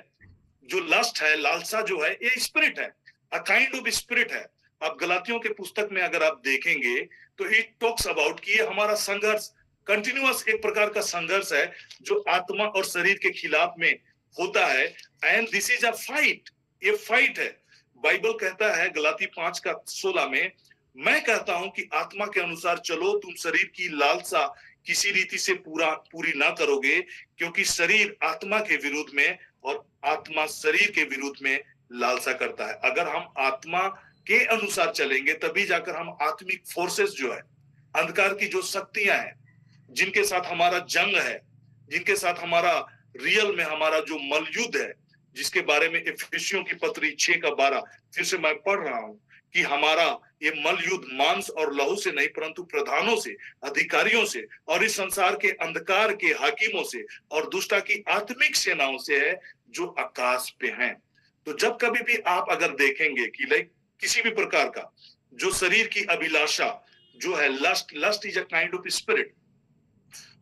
जो लस्ट है, लालसा जो है, ये स्पिरिट है, अ काइंड ऑफ स्पिरिट है। आप गलातियों के पुस्तक में अगर आप देखेंगे तो इट टॉक्स अबाउट कि ये हमारा संघर्ष कंटिन्यूअस एक प्रकार का संघर्ष है जो आत्मा और शरीर के खिलाफ में होता है। And this is a fight, ये फाइट है। बाइबल कहता है गलाती 5:16 में, मैं कहता हूं कि आत्मा के अनुसार चलो, तुम शरीर की लालसा किसी रीति से पूरी ना करोगे, क्योंकि शरीर आत्मा के विरुद्ध में और आत्मा शरीर के विरुद्ध में लालसा करता है। अगर हम आत्मा के अनुसार चलेंगे तभी जाकर हम आत्मिक फोर्सेस जो है, अंधकार की जो शक्तियां हैं, जिनके साथ हमारा जंग है, जिनके साथ हमारा रियल में हमारा जो मलयुद्ध है, जिसके बारे में इफिसियों की पत्री 6:12 फिर से मैं पढ़ रहा हूं कि हमारा ये मलयुद्ध मांस और लहू से नहीं परंतु प्रधानों से, अधिकारियों से और इस संसार के अंधकार के हाकिमों से और दुष्टता की आत्मिक सेनाओं से है जो आकाश पे हैं। तो जब कभी भी आप अगर देखेंगे कि लाइक किसी भी प्रकार का जो शरीर की अभिलाषा जो है, lust is a kind of spirit,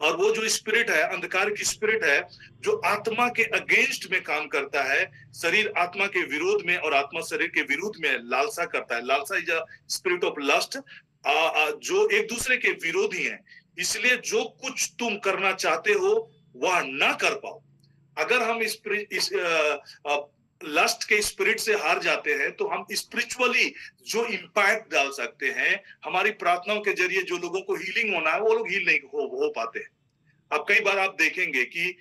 और वो जो स्पिरिट है, अंधकार की स्पिरिट है जो आत्मा के अगेंस्ट में काम करता है, शरीर आत्मा के विरोध में और आत्मा शरीर के विरोध में लालसा करता है। लालसा is a spirit of lust, जो एक दूसरे के विरोधी हैं। इसलिए जो कुछ तुम करना चाहते हो वह ना कर पाओ। अगर हम इस लस्ट के स्पिरिट से हार जाते हैं तो हम स्पिरिचुअली जो इम्पैक्ट डाल सकते हैं, हमारी प्रार्थनाओं के जरिए जो लोगों को हीलिंग होना है वो लोग हील नहीं हो पाते हैं। अब कई बार आप देखेंगे कि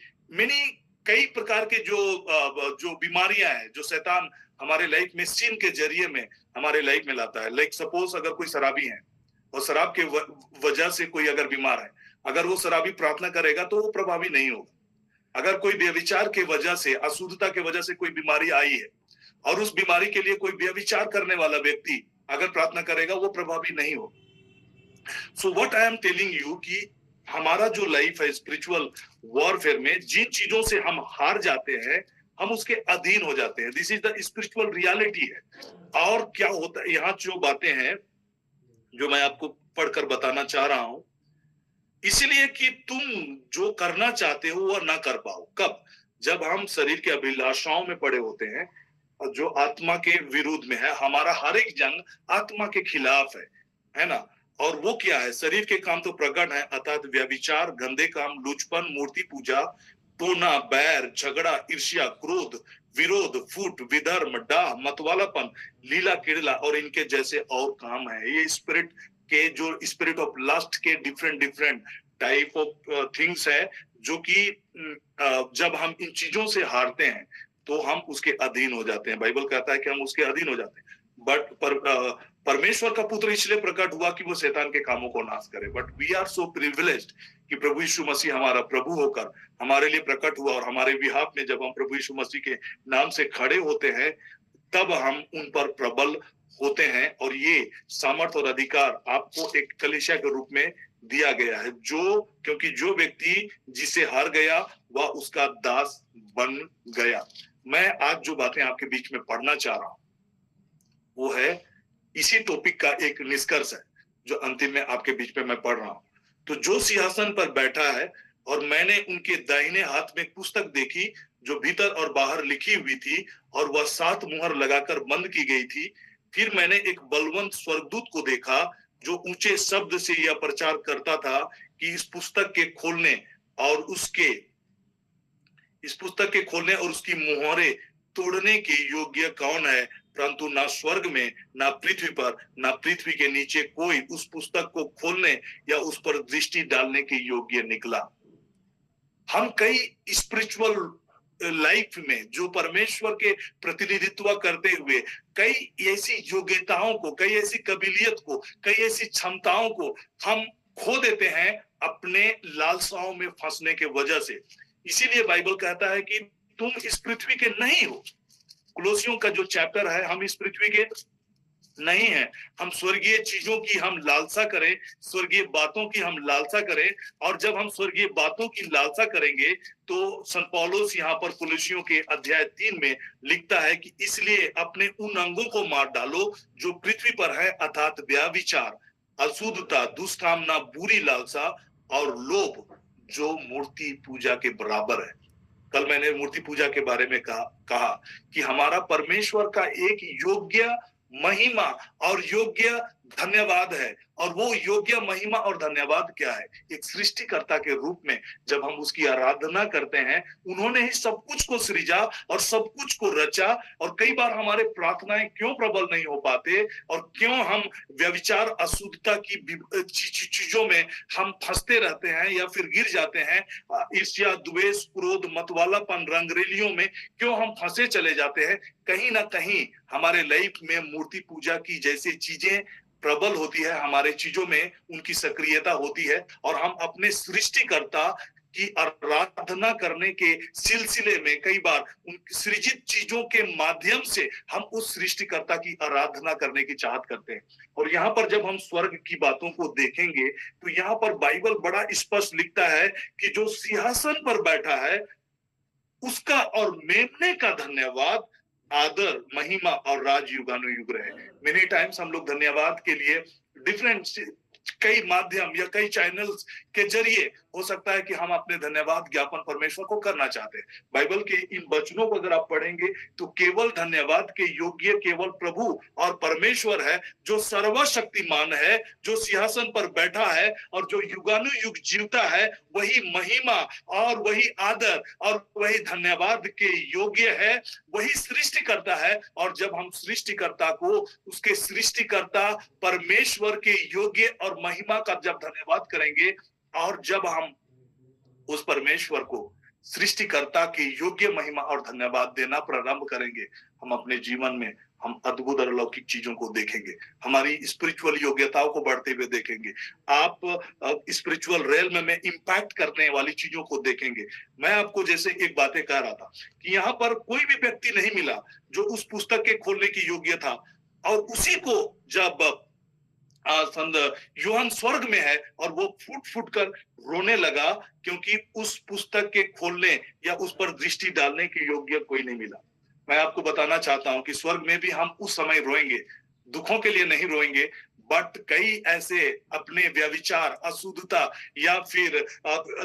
कई प्रकार के जो बीमारियां हैं जो शैतान हमारे लाइफ में सिन के जरिए में हमारे लाइफ में लाता है। लाइक सपोज अगर कोई शराबी है और शराब के वजह से कोई अगर बीमार है, अगर वो शराबी प्रार्थना करेगा तो वो प्रभावी नहीं होगा। अगर कोई व्यभिचार के वजह से, अशुद्धता के वजह से कोई बीमारी आई है और उस बीमारी के लिए कोई व्यभिचार करने वाला व्यक्ति अगर प्रार्थना करेगा वो प्रभावी नहीं होगा। So what I am telling you कि हमारा जो लाइफ है स्पिरिचुअल वॉरफेयर में, जिन चीजों से हम हार जाते हैं हम उसके अधीन हो जाते हैं। This is the spiritual reality है। और क्या होता है, यहाँ जो बातें हैं जो मैं आपको पढ़कर बताना चाह रहा हूं, इसलिए कि तुम जो करना चाहते हो वह ना कर पाओ। कब? जब हम शरीर के अभिलाषाओं में पड़े होते हैं, जो आत्मा के विरुद्ध में है, हमारा हर एक जंग आत्मा के खिलाफ है ना। और वो क्या है? शरीर के काम तो प्रकट है, अर्थात व्यभिचार, गंदे काम, लुचपन, मूर्ति पूजा, टोना, बैर, झगड़ा, ईर्ष्या, क्रोध, विरोध, फूट, विधर्म, डाह, मतवालापन, लीला किड़ला और इनके जैसे और काम है। ये स्पिरिट के, जो स्पिरिट ऑफ लस्ट के different different type of things है, जो कि जब हम इन चीजों से हारते हैं तो हम उसके अधीन हो जाते हैं। बाइबल कहता है कि हम उसके अधीन हो जाते हैं। परमेश्वर का पुत्र इसलिए प्रकट हुआ कि वो शैतान के कामों को नाश करे। But we are so privileged कि प्रभु यीशु मसीह हमारा प्रभु होकर हमारे लिए प्रकट हुआ, और हमारे बिहाफ में जब हम प्रभु यीशु मसीह के नाम से खड़े होते हैं तब हम उन पर प्रबल होते हैं। और ये सामर्थ और अधिकार आपको एक कलीसिया के रूप में दिया गया है, क्योंकि जो व्यक्ति जिसे हार गया वह उसका दास बन गया। मैं आज जो बातें आपके बीच में पढ़ना चाह रहा हूं वो है इसी टॉपिक का एक निष्कर्ष है जो अंतिम में आपके बीच में मैं पढ़ रहा हूं। तो जो सिंहासन पर बैठा है, और मैंने उनके दाहिने हाथ में पुस्तक देखी जो भीतर और बाहर लिखी हुई थी, और वह 7 मुहर लगाकर बंद की गई थी। फिर मैंने एक बलवंत स्वर्गदूत को देखा जो ऊंचे शब्द से यह प्रचार करता था कि इस पुस्तक के खोलने और उसकी मुहरें तोड़ने के योग्य कौन है, परंतु ना स्वर्ग में, ना पृथ्वी पर, ना पृथ्वी के नीचे कोई उस पुस्तक को खोलने या उस पर दृष्टि डालने के योग्य निकला। हम कई स्पिरिचुअल लाइफ में जो परमेश्वर के प्रतिनिधित्व करते हुए कई ऐसी योग्यताओं को, कई ऐसी काबिलियत को, कई ऐसी क्षमताओं को हम खो देते हैं अपने लालसाओं में फंसने के वजह से। इसीलिए बाइबल कहता है कि तुम इस पृथ्वी के नहीं हो। कुलोसियों का जो चैप्टर है, हम इस पृथ्वी के नहीं है, हम स्वर्गीय चीजों की हम लालसा करें, स्वर्गीय बातों की हम लालसा करें। और जब हम स्वर्गीय बातों की लालसा करेंगे तो संत पौलुस यहाँ पर कुलोसियों के अध्याय 3 में लिखता है कि इसलिए अपने उन अंगों को मार डालो जो पृथ्वी पर है, अर्थात व्यभिचार, अशुद्धता, दुष्कामना, बुरी लालसा और लोभ, जो मूर्ति पूजा के बराबर है। कल मैंने मूर्ति पूजा के बारे में कहा कि हमारा परमेश्वर का एक योग्य महिमा और योग्य धन्यवाद है। और वो योग्य महिमा और धन्यवाद क्या है? एक सृष्टिकर्ता के रूप में जब हम उसकी आराधना करते हैं, उन्होंने ही सब कुछ को सृजा और सब कुछ को रचा। और कई बार हमारे प्रार्थनाएं क्यों प्रबल नहीं हो पाते, और क्यों हम व्यभिचार, अशुद्धता की चीजों में हम फंसते रहते हैं या फिर गिर जाते हैं, ईर्ष्या, द्वेष, क्रोध, मतवालापन, रंगरेलियों में क्यों हम फंसे चले जाते हैं? कहीं ना कहीं हमारे लाइफ में मूर्ति पूजा की जैसी चीजें प्रबल होती है, हमारे चीजों में उनकी सक्रियता होती है, और हम अपने सृष्टिकर्ता की आराधना करने के सिलसिले में कई बार उन सृजित चीजों के माध्यम से हम उस सृष्टिकर्ता की आराधना करने की चाहत करते हैं। और यहाँ पर जब हम स्वर्ग की बातों को देखेंगे तो यहाँ पर बाइबल बड़ा स्पष्ट लिखता है कि जो सिंहासन पर बैठा है उसका और मेमने का धन्यवाद, आदर, महिमा और राज युगानुयुग रहे। मेनी टाइम्स हम लोग धन्यवाद के लिए डिफरेंट कई माध्यम या कई चैनल्स के जरिए हो सकता है कि हम अपने धन्यवाद ज्ञापन परमेश्वर को करना चाहते हैं। बाइबल के इन वचनों को अगर आप पढ़ेंगे तो केवल धन्यवाद के योग्य केवल प्रभु और परमेश्वर है, जो सर्वशक्तिमान है, जो सिंहासन पर बैठा है और जो युगानुयुग जीवता है। वही महिमा और वही आदर और वही धन्यवाद के योग्य है, वही सृष्टिकर्ता है। और जब हम सृष्टिकर्ता को, उसके सृष्टिकर्ता परमेश्वर के योग्य और महिमा का जब धन्यवाद करेंगे, और जब हम उस परमेश्वर को सृष्टिकर्ता के योग्य महिमा और धन्यवाद देना प्रारंभ करेंगे, हम अपने जीवन में हम अद्भुत और अलौकिक चीजों को देखेंगे, हमारी स्पिरिचुअल योग्यताओं को बढ़ते हुए देखेंगे, आप स्पिरिचुअल रेल्म में इंपैक्ट करने वाली चीजों को देखेंगे। मैं आपको जैसे एक बातें कह रहा था कि यहाँ पर कोई भी व्यक्ति नहीं मिला जो उस पुस्तक के खोलने की योग्य था, और उसी को जब संत यूहन्ना स्वर्ग में है और वो फूट फूट कर रोने लगा, क्योंकि उस पुस्तक के खोलने या उस पर दृष्टि डालने के योग्य कोई नहीं मिला। मैं आपको बताना चाहता हूं कि स्वर्ग में भी हम उस समय रोएंगे, दुखों के लिए नहीं रोएंगे, बट कई ऐसे अपने व्यभिचार, अशुद्धता या फिर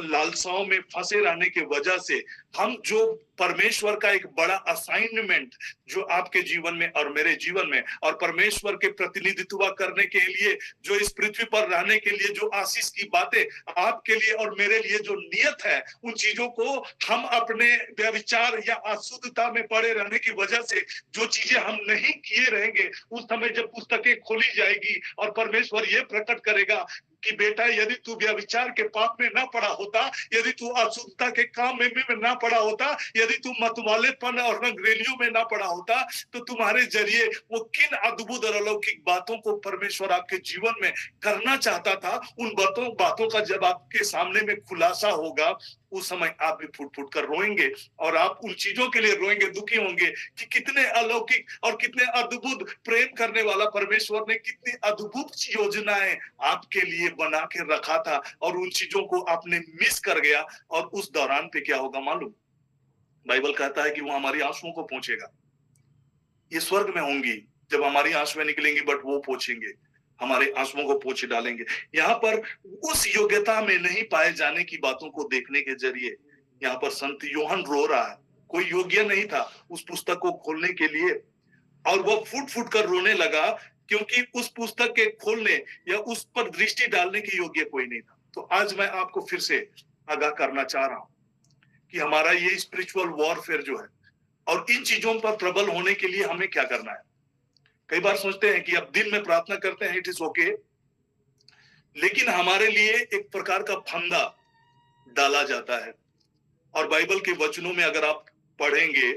लालसाओं में फंसे रहने की वजह से हम जो परमेश्वर का एक बड़ा असाइनमेंट जो आपके जीवन में और मेरे जीवन में और परमेश्वर के प्रतिनिधित्व करने के लिए जो इस पृथ्वी पर रहने के लिए जो आशीष की बातें आपके लिए और मेरे लिए जो नियत है, उन चीजों को हम अपने व्यभिचार या अशुद्धता में पड़े रहने की वजह से जो चीजें हम नहीं किए रहेंगे, उस समय जब पुस्तकें खोली जाएगी और परमेश्वर ये प्रकट करेगा कि बेटा यदि तू व्यभिचार के पाप में ना पड़ा होता, यदि तू अशुद्धता के काम में ना पड़ा होता, यदि तू मतवालेपन और रंगरेलियों में ना पड़ा होता, तो तुम्हारे जरिए वो किन अद्भुत और अलौकिक बातों को परमेश्वर आपके जीवन में करना चाहता था, उन बातों का जब आपके सामने में खुलासा होगा, उस समय आप भी फूट फूट कर रोएंगे और आप उन चीजों के लिए रोएंगे, दुखी होंगे कि कितने अलौकिक और कितने अद्भुत प्रेम करने वाला परमेश्वर ने कितनी अद्भुत योजनाएं आपके लिए बना के रखा था और उन चीजों को आपने मिस कर गया। और उस दौरान पे क्या होगा मालूम? बाइबल कहता है कि वो हमारी आंसुओं को पोंछेगा। ये स्वर्ग में होंगी जब हमारी आंसुएं निकलेंगी, बट वो पोंछेंगे, हमारे आंसुओं को पोंछ डालेंगे। यहाँ पर उस योग्यता में नहीं पाए जाने की बातों को देखने के जरिए यहाँ पर संत यूहन्ना रो रहा है। कोई योग्य नहीं था उस पुस्तक को खोलने के लिए और वह फूट फूट कर रोने लगा क्योंकि उस पुस्तक के खोलने या उस पर दृष्टि डालने के योग्य कोई नहीं था। तो आज मैं आपको फिर से आगाह करना चाह रहा हूं कि हमारा ये स्पिरिचुअल वॉरफेयर जो है और इन चीजों पर प्रबल होने के लिए हमें क्या करना है। कई बार सोचते हैं कि अब दिन में प्रार्थना करते हैं, इट इज ओके, लेकिन हमारे लिए एक प्रकार का फंदा डाला जाता है। और बाइबल के वचनों में अगर आप पढ़ेंगे,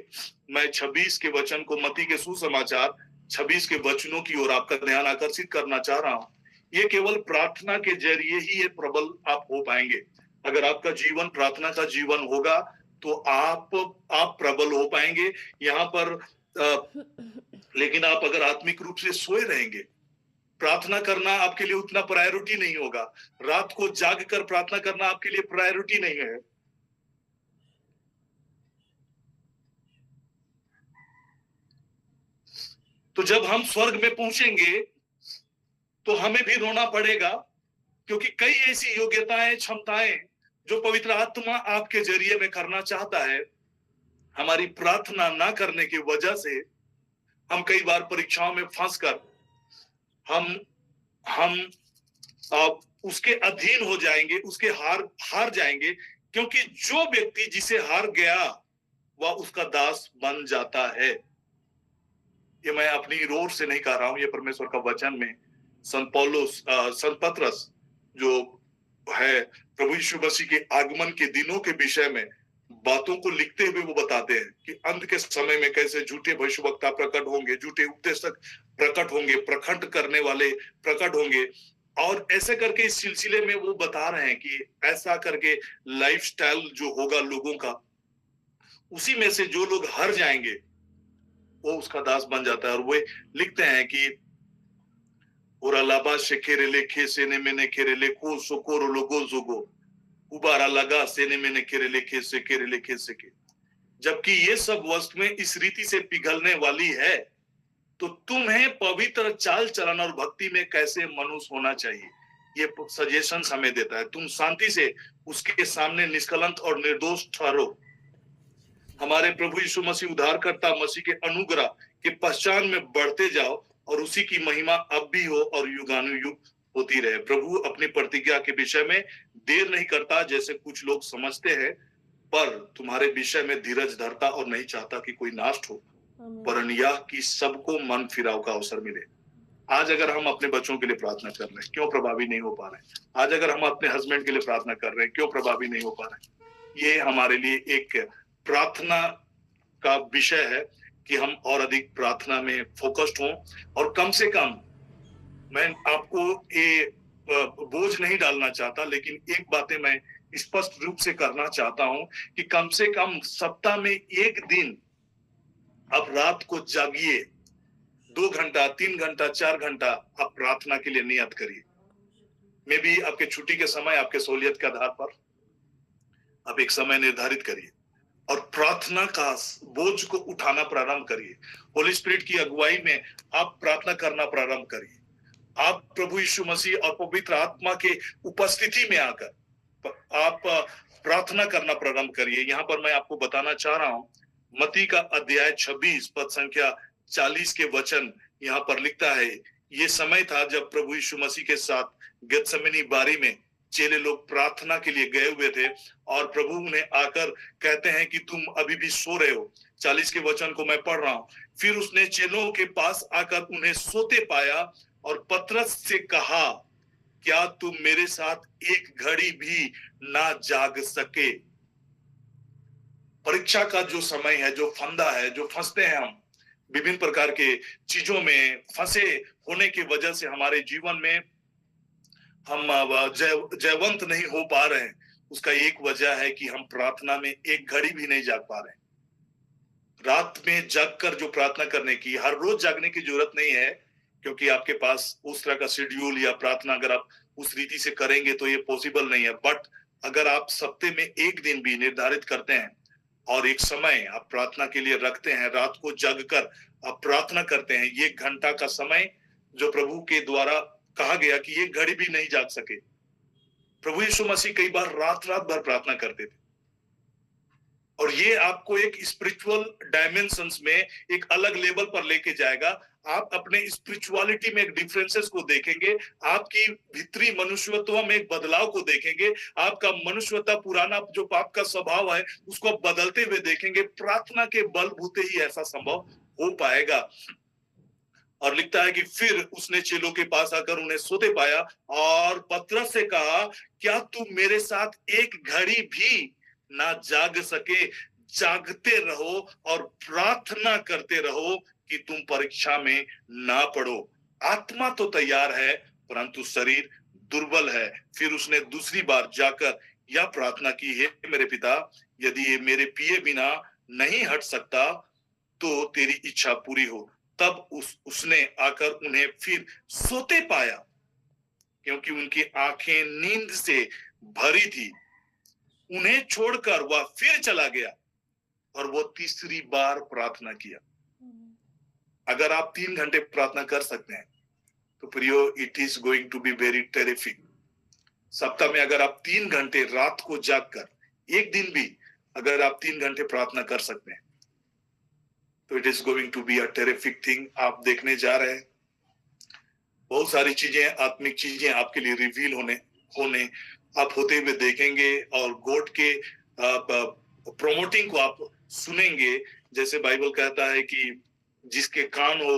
मैं 26 के वचन को, मत्ती के सुसमाचार 26 के वचनों की ओर आपका ध्यान आकर्षित करना चाह रहा हूं। ये केवल प्रार्थना के जरिए ही ये प्रबल आप हो पाएंगे। अगर आपका जीवन प्रार्थना का जीवन होगा तो आप प्रबल हो पाएंगे यहाँ पर। लेकिन आप अगर आत्मिक रूप से सोए रहेंगे, प्रार्थना करना आपके लिए उतना प्रायोरिटी नहीं होगा। रात को जाग कर प्रार्थना करना आपके लिए प्रायोरिटी नहीं है। तो जब हम स्वर्ग में पहुंचेंगे तो हमें भी रोना पड़ेगा, क्योंकि कई ऐसी योग्यताएं, क्षमताएं जो पवित्र आत्मा आपके जरिए में करना चाहता है, हमारी प्रार्थना ना करने की वजह से हम कई बार परीक्षाओं में फंसकर हम उसके अधीन हो जाएंगे, उसके हार जाएंगे, क्योंकि जो व्यक्ति जिसे हार गया वह उसका दास बन जाता है। ये मैं अपनी रोर से नहीं कह रहा हूं, ये परमेश्वर का वचन में संत पतरस जो है प्रभु यीशु मसीह के आगमन के दिनों के विषय में बातों को लिखते हुए वो बताते हैं कि अंत के समय में कैसे झूठे भविष्यवक्ता प्रकट होंगे, झूठे उपदेशक प्रकट होंगे, प्रखंड करने वाले प्रकट होंगे। और ऐसे करके इस सिलसिले में वो बता रहे हैं कि ऐसा करके लाइफस्टाइल जो होगा लोगों का, उसी में से जो लोग हार जाएंगे वो उसका दास बन जाता है। और वो लिखते हैं कि ओरालाबा शेखेरे लेखे सेने में खेरे को सोकोरो लोगो जोगो उबारा लगा सेने में खेरे लेखे से के। जबकि ये सब वस्तुएं इस रीति से पिघलने वाली है, तो तुम्हें पवित्र चाल चलन और भक्ति में कैसे मनुष्य होना चाहिए, ये सजेशन हमें देता है। तुम शांति से उसके सामने निष्कलंक और निर्दोष ठहरो। हमारे प्रभु यीशु मसीह उद्धारकर्ता मसीह के अनुग्रह के पहचान में बढ़ते जाओ और उसी की महिमा अब भी हो और युगानुयुग होती रहे। प्रभु अपनी प्रतिज्ञा के विषय में देर नहीं करता जैसे कुछ लोग समझते हैं, पर तुम्हारे विषय में धीरज धरता और नहीं चाहता कि कोई नाश हो, वरन यह कि सबको मन फिराव का अवसर मिले। आज अगर हम अपने बच्चों के लिए प्रार्थना कर रहे हैं, क्यों प्रभावी नहीं हो पा रहे हैं? आज अगर हम अपने हस्बैंड के लिए प्रार्थना कर रहे हैं, क्यों प्रभावी नहीं हो पा रहे हैं? ये हमारे लिए एक प्रार्थना का विषय है कि हम और अधिक प्रार्थना में फोकस्ड हों। और कम से कम, मैं आपको ये बोझ नहीं डालना चाहता, लेकिन एक बातें मैं स्पष्ट रूप से करना चाहता हूं कि कम से कम सप्ताह में एक दिन आप रात को जागिए, 2 घंटा, 3 घंटा, 4 घंटा आप प्रार्थना के लिए नियत करिए। मे भी आपके छुट्टी के समय, आपके सहूलियत के आधार पर आप एक समय निर्धारित करिए और प्रार्थना का बोझ को उठाना प्रारंभ करिए। होली स्पिरिट की अगुवाई में आप प्रार्थना करना प्रारंभ करिए। आप प्रभु यीशु मसीह और पवित्र आत्मा के उपस्थिति में आकर आप प्रार्थना करना प्रारंभ करिए। यहाँ पर मैं आपको बताना चाह रहा हूँ, मत्ती का अध्याय 26 पद संख्या 40 के वचन यहाँ पर लिखता है, ये समय था जब प्रभु यीशु मसीह के साथ गेत्सेमनी बारी में चेले लोग प्रार्थना के लिए गए हुए थे और प्रभु उन्हें आकर कहते हैं कि तुम अभी भी सो रहे हो। 40 के वचन को मैं पढ़ रहा हूं। फिर उसने चेलों के पास आकर उन्हें सोते पाया और पतरस से कहा, क्या तुम मेरे साथ एक घड़ी भी ना जाग सके? परीक्षा का जो समय है, जो फंदा है, जो फंसते हैं हम विभिन्न प्रकार के चीजों में फंसे होने की वजह से हमारे जीवन में हम जयवंत नहीं हो पा रहे हैं, उसका एक वजह है कि हम प्रार्थना में एक घड़ी भी नहीं जाग पा रहे हैं। रात में जागकर जो प्रार्थना करने की, हर रोज जागने की जरूरत नहीं है, क्योंकि आपके पास उस तरह का शेड्यूल या प्रार्थना अगर आप उस रीति से करेंगे तो ये पॉसिबल नहीं है। बट अगर आप सप्ताह में एक दिन भी निर्धारित करते हैं और एक समय आप प्रार्थना के लिए रखते हैं, रात को जागकर आप प्रार्थना करते हैं, ये घंटा का समय जो प्रभु के द्वारा कहा गया कि ये घड़ी भी नहीं जाग सके। प्रभु यीशु मसीह कई बार रात भर प्रार्थना करते थे और ये आपको एक स्पिरिचुअल डायमेंशंस में एक अलग लेवल पर लेके जाएगा। आप अपने स्पिरिचुअलिटी में एक डिफरेंसेस को देखेंगे, आपकी भीतरी मनुष्यत्व में एक बदलाव को देखेंगे, आपका मनुष्यता पुराना जो पाप का स्वभाव है उसको बदलते हुए देखेंगे। प्रार्थना के बलबूते ही ऐसा संभव हो पाएगा। और लिखता है कि फिर उसने चेलों के पास आकर उन्हें सोते पाया और पतरस से कहा, क्या तुम मेरे साथ एक घड़ी भी ना जाग सके? जागते रहो और प्रार्थना करते रहो कि तुम परीक्षा में ना पड़ो। आत्मा तो तैयार है परंतु शरीर दुर्बल है। फिर उसने दूसरी बार जाकर यह प्रार्थना की, हे मेरे पिता, यदि ये मेरे पिए बिना नहीं हट सकता तो तेरी इच्छा पूरी हो। तब उसने आकर उन्हें फिर सोते पाया, क्योंकि उनकी आंखें नींद से भरी थी। उन्हें छोड़कर वह फिर चला गया और वो तीसरी बार प्रार्थना किया। अगर आप 3 घंटे प्रार्थना कर सकते हैं तो प्रियो, it is going to be very terrific. सप्ताह में अगर आप 3 घंटे रात को जागकर एक दिन भी अगर आप 3 घंटे प्रार्थना कर सकते हैं तो it is going to be a terrific thing. आप देखने जा रहे हैं बहुत सारी चीजें, आत्मिक चीजें आपके लिए रिवील होने आप होते हुए देखेंगे और गॉड के प्रोमोटिंग को आप सुनेंगे। जैसे बाइबल कहता है कि जिसके कान हो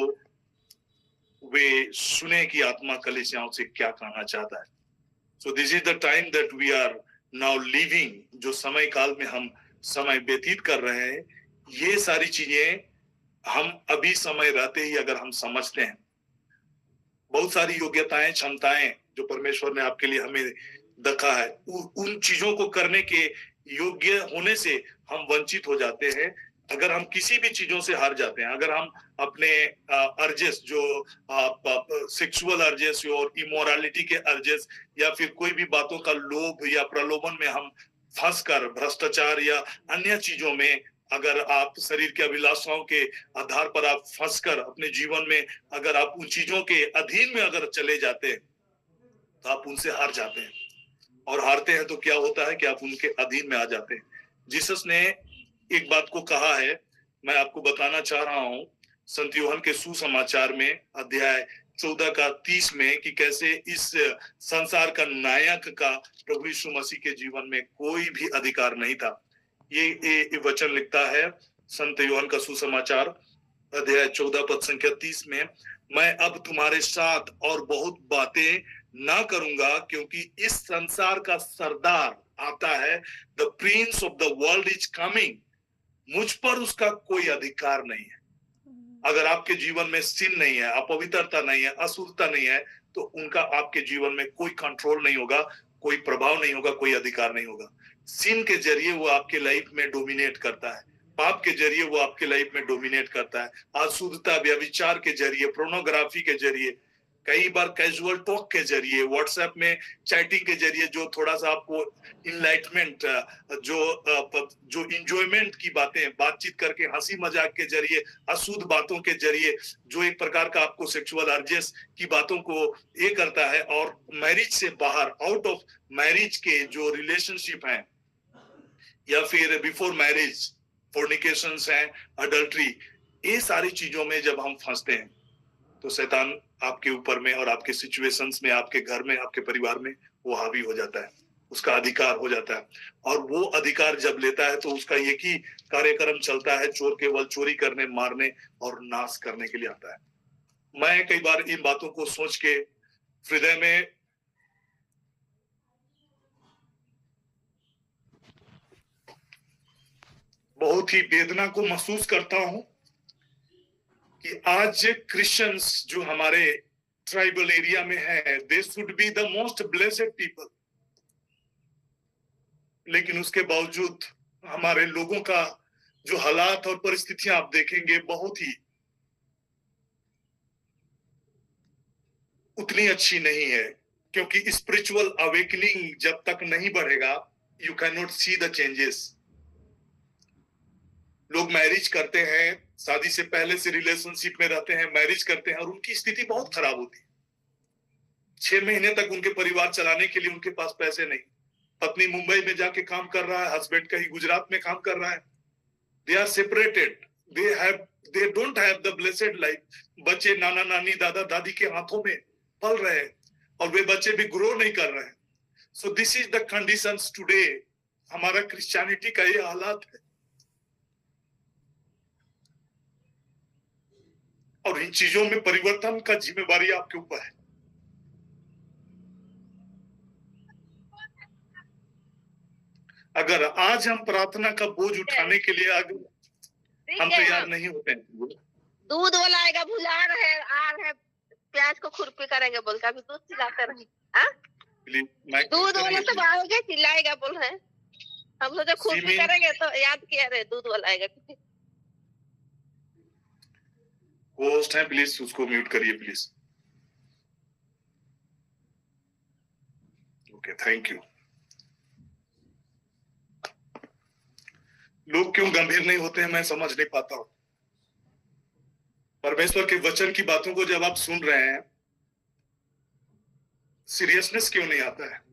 वे सुने कि आत्मा कलीसियाओं से क्या कहना चाहता है। So this is the time that we are now living. जो समय काल में हम समय व्यतीत कर रहे हैं, ये सारी चीजें हम अभी समय रहते ही अगर हम समझते हैं, बहुत सारी योग्यताएं, क्षमताएं जो परमेश्वर ने आपके लिए हमें रखा है, उन चीजों को करने के योग्य होने से हम वंचित हो जाते हैं। अगर हम किसी भी चीजों से हार जाते हैं, अगर हम अपने अर्जेस, जो सेक्सुअल अर्जेस और इमोरालिटी के अर्जेस या फिर कोई भी बातों का लोभ या प्रलोभन में हम फंसकर भ्रष्टाचार या अन्य चीजों में, अगर आप शरीर के अभिलाषाओं के आधार पर आप फंसकर अपने जीवन में अगर आप उन चीजों के अधीन में अगर चले जाते हैं तो आप उनसे हार जाते हैं। और हारते हैं तो क्या होता है कि आप उनके अधीन में आ जाते हैं। जीसस ने एक बात को कहा है, मैं आपको बताना चाह रहा हूं, संत यूहन्ना के सुसमाचार में अध्याय 14 का 30 में, कि कैसे इस संसार का नायक का प्रभु यीशु मसीह के जीवन में कोई भी अधिकार नहीं था। ये वचन लिखता है संत यूहन्ना का सुसमाचार अध्याय 14 पद संख्या 30 में, मैं अब तुम्हारे साथ और बहुत बातें ना करूंगा, क्योंकि इस संसार का सरदार आता है, the Prince of the world is coming. मुझ पर उसका कोई अधिकार नहीं है। अगर आपके जीवन में सिन नहीं है, अपवित्रता नहीं है, असुरता नहीं है, तो उनका आपके जीवन में कोई कंट्रोल नहीं होगा, कोई प्रभाव नहीं होगा, कोई अधिकार नहीं होगा। सिन के जरिए वो आपके लाइफ में डोमिनेट करता है, पाप के जरिए वो आपके लाइफ में डोमिनेट करता है, अशुद्धता, व्यभिचार के जरिए, पोर्नोग्राफी के जरिए, कई बार कैजुअल टॉक के जरिए, व्हाट्सएप में चैटिंग के जरिए जो थोड़ा सा आपको इनलाइटमेंट, जो इंजॉयमेंट की बातें बातचीत करके, हंसी मजाक के जरिए, अशुद्ध बातों के जरिए, जो एक प्रकार का आपको सेक्सुअल अर्जेस की बातों को ये करता है। और मैरिज से बाहर, आउट ऑफ मैरिज के जो रिलेशनशिप हैं, या फिर बिफोर मैरिज फोर्निकेशंस हैं, अडल्ट्री, ये सारी चीजों में जब हम फंसते हैं तो शैतान आपके ऊपर में और आपके सिचुएशंस में, आपके घर में, आपके परिवार में वो हावी हो जाता है, उसका अधिकार हो जाता है। और वो अधिकार जब लेता है तो उसका एक ही कार्यक्रम चलता है, चोर केवल चोरी करने, मारने और नाश करने के लिए आता है। मैं कई बार इन बातों को सोच के हृदय में बहुत ही वेदना को महसूस करता हूं कि आज क्रिश्चियंस जो हमारे ट्राइबल एरिया में है, they should be the most blessed people, लेकिन उसके बावजूद हमारे लोगों का जो हालात और परिस्थितियां आप देखेंगे, बहुत ही उतनी अच्छी नहीं है। क्योंकि स्पिरिचुअल अवेकनिंग जब तक नहीं बढ़ेगा, you can not see the changes. लोग मैरिज करते हैं, शादी से पहले से रिलेशनशिप में रहते हैं, मैरिज करते हैं और उनकी स्थिति बहुत खराब होती है। 6 महीने तक उनके परिवार चलाने के लिए उनके पास पैसे नहीं। पत्नी मुंबई में जाके काम कर रहा है, हस्बैंड कहीं गुजरात में काम कर रहा है। They are separated, they don't have the blessed life. बच्चे नाना नानी दादा दादी के हाथों में पल रहे हैं और वे बच्चे भी ग्रो नहीं कर रहे हैं। सो this is the conditions today. हमारा क्रिश्चियनिटी का ये हालात है। और इन चीजों में परिवर्तन का जिम्मेवारी आपके ऊपर है। अगर आज हम प्रार्थना का बोझ उठाने के लिए अगर हम तैयार नहीं होते हैं, दूध वाला आएगा, भुला रहे आ रहे, प्याज को खुरपी करेंगे बोल के अभी दूध चिल्लाते रहे। दूध वाला सब आओगे चिल्लाएगा बोल रहे। हम सोचे खुरपी करेंगे तो याद किया रहे दूध वाला आएगा। होस्ट है, प्लीज उसको म्यूट करिए प्लीज। Okay, thank you. लोग क्यों गंभीर नहीं होते हैं मैं समझ नहीं पाता हूं। परमेश्वर के वचन की बातों को जब आप सुन रहे हैं, सीरियसनेस क्यों नहीं आता है?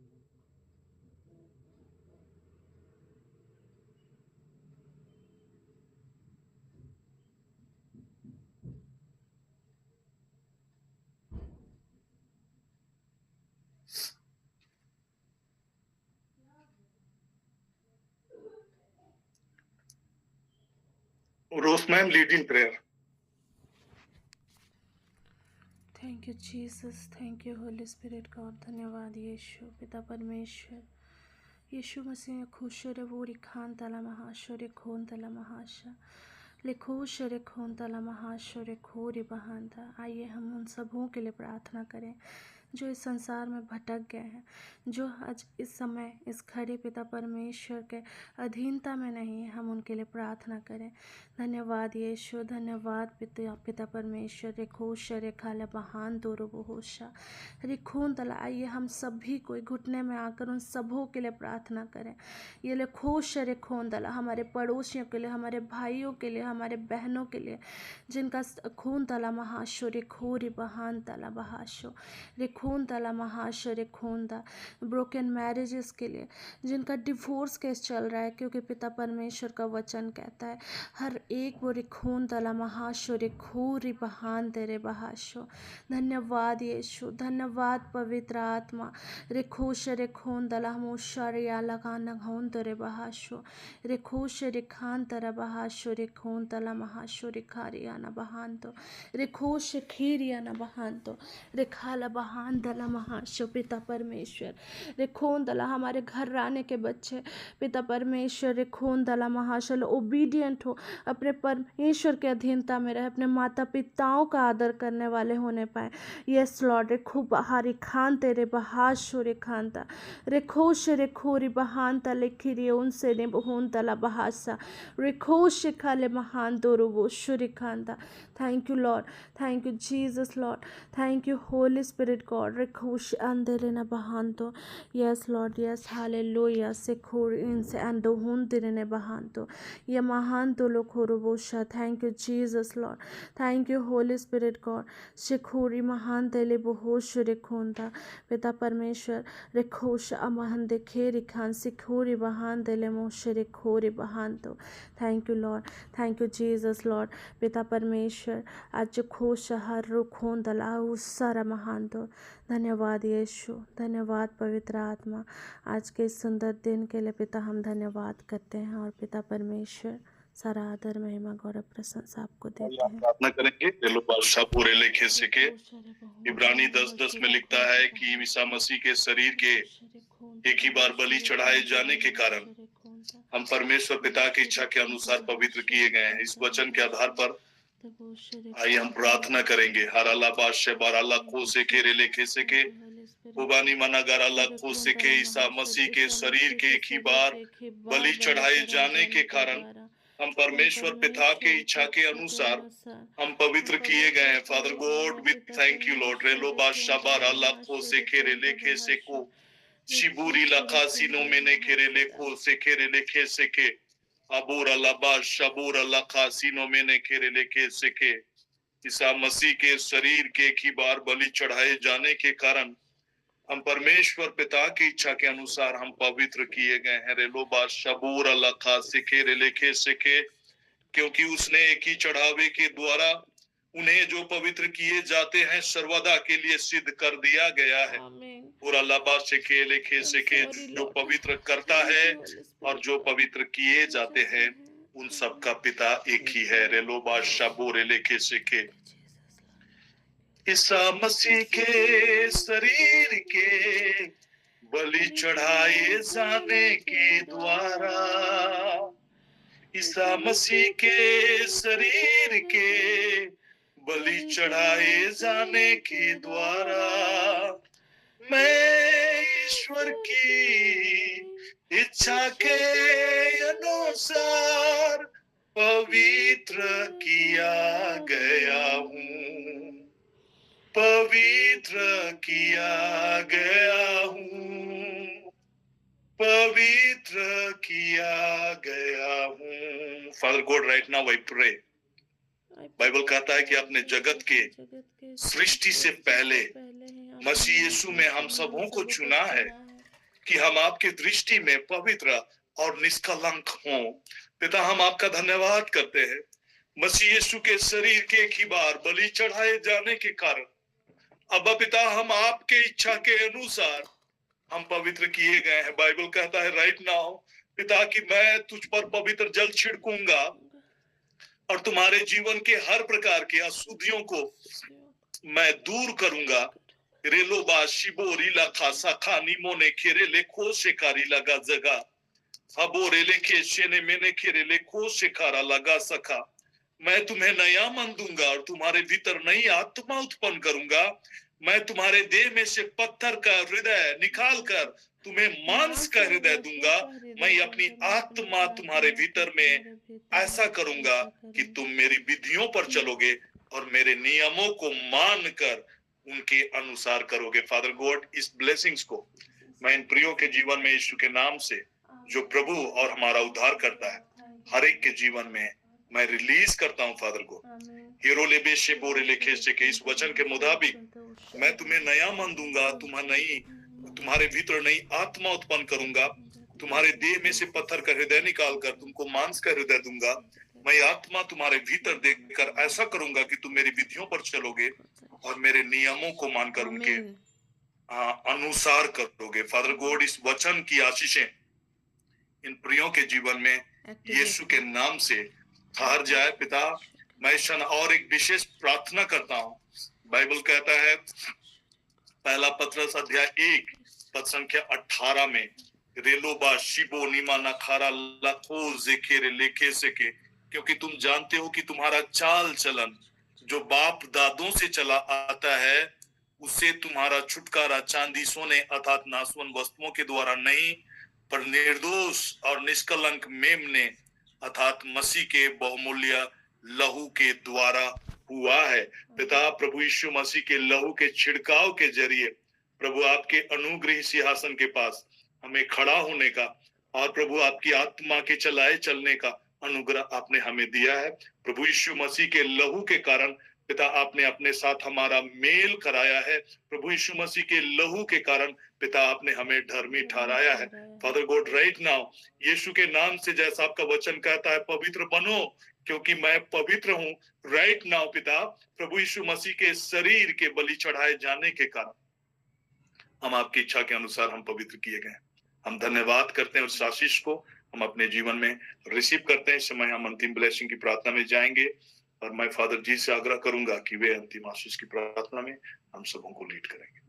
Rose ma'am, lead in prayer. Thank you Jesus, thank you Holy Spirit God. धन्यवाद यीशु पिता परमेश्वर, यीशु मसीह खुशर वोरी खान तला महाशोरे खोन तला महाशा लिखोशरे खोन तला महाशोरे खोरी बहानता। आइए हम उन सबों के लिए प्रार्थना करें जो इस संसार में भटक गए हैं, जो आज इस समय इस खड़े पिता परमेश्वर के अधीनता में नहीं है। हम उनके लिए प्रार्थना करें। धन्यवाद यीशु, धन्यवाद पिता परमेश्वर। रेखोश रेखा बहान दो रोबोहोशा रिखून तला। आइए हम सभी को घुटने में आकर उन सबों के लिए प्रार्थना करें। ये लेखोश रेखोन तला, हमारे पड़ोसियों के लिए, हमारे भाइयों के लिए, हमारे बहनों के लिए जिनका खून तला महाशो रेखोरी बहान तला बहाशो रेखून तला महाशो रेखून दा। ब्रोकन मैरिजेस के लिए जिनका डिवोर्स केस चल रहा है, क्योंकि पिता परमेश्वर का वचन कहता है हर एक वो रिखून तला महाशो रिखोरी बहान तेरे बहाशो। धन्यवाद यीशु, धन्यवाद पवित्र आत्मा। रिखोश रिखोन तला हमोशरिया लगाना घोन तेरे बहाशो रिखोश रिखान तरा बहाशो रिखोन तला महाशो रिखारिया न बहान तो रिखोश खीरिया न बहान तो रिखाला बहान रिखान दला महाशो पिता परमेश्वर रेखोन दला हमारे घर आने के बच्चे पिता परमेश्वर रेखोन दला महाशल ओबीडियंट हो, अपने परमेश्वर के अधीनता में रहे, अपने माता पिताओं का आदर करने वाले होने पाए। यस लॉर्ड रेखो बहारी खान तेरे बहाशो रेखानता रेखोश रेखोरी बहानता लेखिरी उनसे ने बहून तला बहासा रेखोश खाले महान दोरो शुरिखानता। Thank you Lord, thank you Jesus Lord, thank you Holy Spirit God रेखोश अंधेरे न बहानतो। यस लॉर्ड यस हालेलुया सेखोर इनसे अंधोहून तेरे ने बहानतो ये महान तो लोग होरोबोशा। Thank you Jesus Lord, thank you Holy Spirit God शेखोरी महान तेले बहोश रेखोंता पिता परमेश्वर रेखोश अमहन देखे रिखान सिखोरी बहान देले मोशे रेखोरी बहान तो। Thank you Lord, thank you Jesus Lord पिता परमेश्वर आज खोश हर रुखों दलाऊ सारा महान तो। धन्यवाद यीशु, धन्यवाद पवित्र आत्मा आज के इस सुंदर दिन के लिए पिता हम धन्यवाद करते हैं और पिता परमेश्वर सारा आदर महिमा गौरव प्रशंसा आपको देते हैं। प्रार्थना करेंगे। चलो बादशाह पूरे लेखे से के इब्रानी 10:10 में लिखता है कि ईसा मसीह के शरीर के एक ही बार बलि चढ़ाए जाने के कारण हम परमेश्वर पिता की इच्छा के अनुसार पवित्र किए गए हैं। इस वचन के आधार पर आइए हम प्रार्थना करेंगे। हराला बादशाह बाराला खो से के रे लेखे से के कुबानी मनागारा लखो से के ईसा मसीह के शरीर के एक ही बार बलि चढ़ाए जाने के कारण हम परमेश्वर पिता के इच्छा के अनुसार हम पवित्र किए गए हैं। Father God we thank you lord. रेलो बादशाह बाराला खो से के रे लेखे से को शिबूरी लखासीनो में ने खेरे लेखो से खेरे लेखे से के अबूर अल्लाह शबूर अल्लाह खासीनो में ने खेरे लेखे से के ईसा मसीह के शरीर के एक ही बार बलि चढ़ाए जाने के कारण हम परमेश्वर पिता की इच्छा के अनुसार हम पवित्र किए गए हैं। रेलो शबूर अल्लाह खासी खेरे लेखे से के क्योंकि उसने एक ही चढ़ावे के द्वारा उन्हें जो पवित्र किए जाते हैं सर्वदा के लिए सिद्ध कर दिया गया है। और अल्लाह से के लेखे से के जो पवित्र करता है और जो पवित्र किए जाते हैं उन सब का पिता एक ही है। रेलो बादशाह बोरे लेखे से के ईसा मसीह के शरीर के बलि चढ़ाए जाने के द्वारा ईसा मसीह के शरीर के बलि चढ़ाए जाने के द्वारा मैं ईश्वर की इच्छा के अनुसार पवित्र किया गया हूँ, पवित्र किया गया हूँ, पवित्र किया गया हूँ। Father God right now I pray. Bible कहता है कि अपने जगत के सृष्टि से पहले मसीह यीशु में हम सबों को चुना है कि हम आपकी दृष्टि में पवित्र और निष्कलंक हों। पिता हम आपका धन्यवाद करते हैं मसीह यीशु के शरीर के एक ही बार बलि चढ़ाए जाने के कारण अब पिता हम आपके इच्छा के अनुसार हम पवित्र किए गए हैं। बाइबल कहता है राइट नाउ पिता कि मैं तुझ पर पवित्र जल छिड़कूंगा और तुम्हारे जीवन के हर प्रकार की अशुद्धियों को मैं दूर करूंगा। रेलोबा शिबोरी लखा सखा निमोने खेरे लेखो शिकारी लगा जगा हबोरे लेखे शेने मैंने खेरे लेखो शिकारा लगा सका। मैं तुम्हें नया मन दूंगा और तुम्हारे भीतर नई आत्मा उत्पन्न करूंगा। मैं तुम्हारे देह में से पत्थर का हृदय निकाल कर तुम्हें मांस का हृदय दूंगा। मैं अपनी आत्मा तुम्हारे भीतर में ऐसा करूंगा कि तुम मेरी विधियों पर चलोगे और मेरे नियमों को मानकर उनके अनुसार करोगे। फादर गॉड इस ब्लेसिंग्स को मैं इन प्रियो के जीवन में यीशु के नाम से जो प्रभु और हमारा उद्धार करता है हर एक के जीवन में मैं रिलीज करता हूँ। फादर को हीरो लेबे से बोरे लेखे से के इस वचन के मुताबिक मैं तुम्हें नया मन दूंगा, तुम्हारे भीतर नई आत्मा उत्पन्न करूंगा। तुम्हारे देह में से पत्थर का हृदय निकाल कर तुमको मांस का हृदय दूंगा। मैं आत्मा तुम्हारे भीतर देखकर ऐसा करूंगा कि तुम मेरी विधियों पर चलोगे और मेरे नियमों को मानकर उनके अनुसार करोगे। फादर गॉड इस वचन की आशीषें इन प्रियों के जीवन में यीशु के नाम से ठहर जाए। पिता मैं और एक विशेष प्रार्थना करता हूँ। बाइबल कहता है पहला पत्रस अध्याय 1 पद संख्या 18 में रेलोबा शिबो नीमाना खारा लखो जेखेरे लेखे सेके, क्योंकि तुम जानते हो कि तुम्हारा चाल चलन जो बाप दादों से चला आता है, उससे तुम्हारा छुटकारा चांदी सोने अर्थात नासवन वस्तुओं के द्वारा नहीं, पर निर्दोष और निष्कलंक मेमने अर्थात मसीह के बहुमूल्य लहू के द्वारा हुआ है। पिता प्रभु यीशु मसीह के लहू के छिड़काव के जरिए प्रभु आपके अनुग्रह सिंहासन के पास हमें खड़ा होने का और प्रभु आपकी आत्मा के चलाए चलने का अनुग्रह आपने हमें दिया है। प्रभु यीशु मसीह के लहू के कारण पिता आपने अपने साथ हमारा मेल कराया है। प्रभु यीशु मसीह के लहू के कारण पिता आपने हमें धर्मी ठहराया है। फादर गॉड राइट नाउ यीशु के नाम से जैसा आपका वचन कहता है पवित्र बनो क्योंकि मैं पवित्र हूँ। राइट नाउ पिता प्रभु यीशु मसीह के शरीर के बलि चढ़ाए जाने के कारण हम आपकी इच्छा के अनुसार हम पवित्र किए गए। हम धन्यवाद करते हैं उस आशीष को हम अपने जीवन में रिसीव करते हैं। इस समय हम अंतिम ब्लेसिंग की प्रार्थना में जाएंगे और मैं फादर जी से आग्रह करूंगा कि वे अंतिम आशीष की प्रार्थना में हम सबों को लीड करेंगे।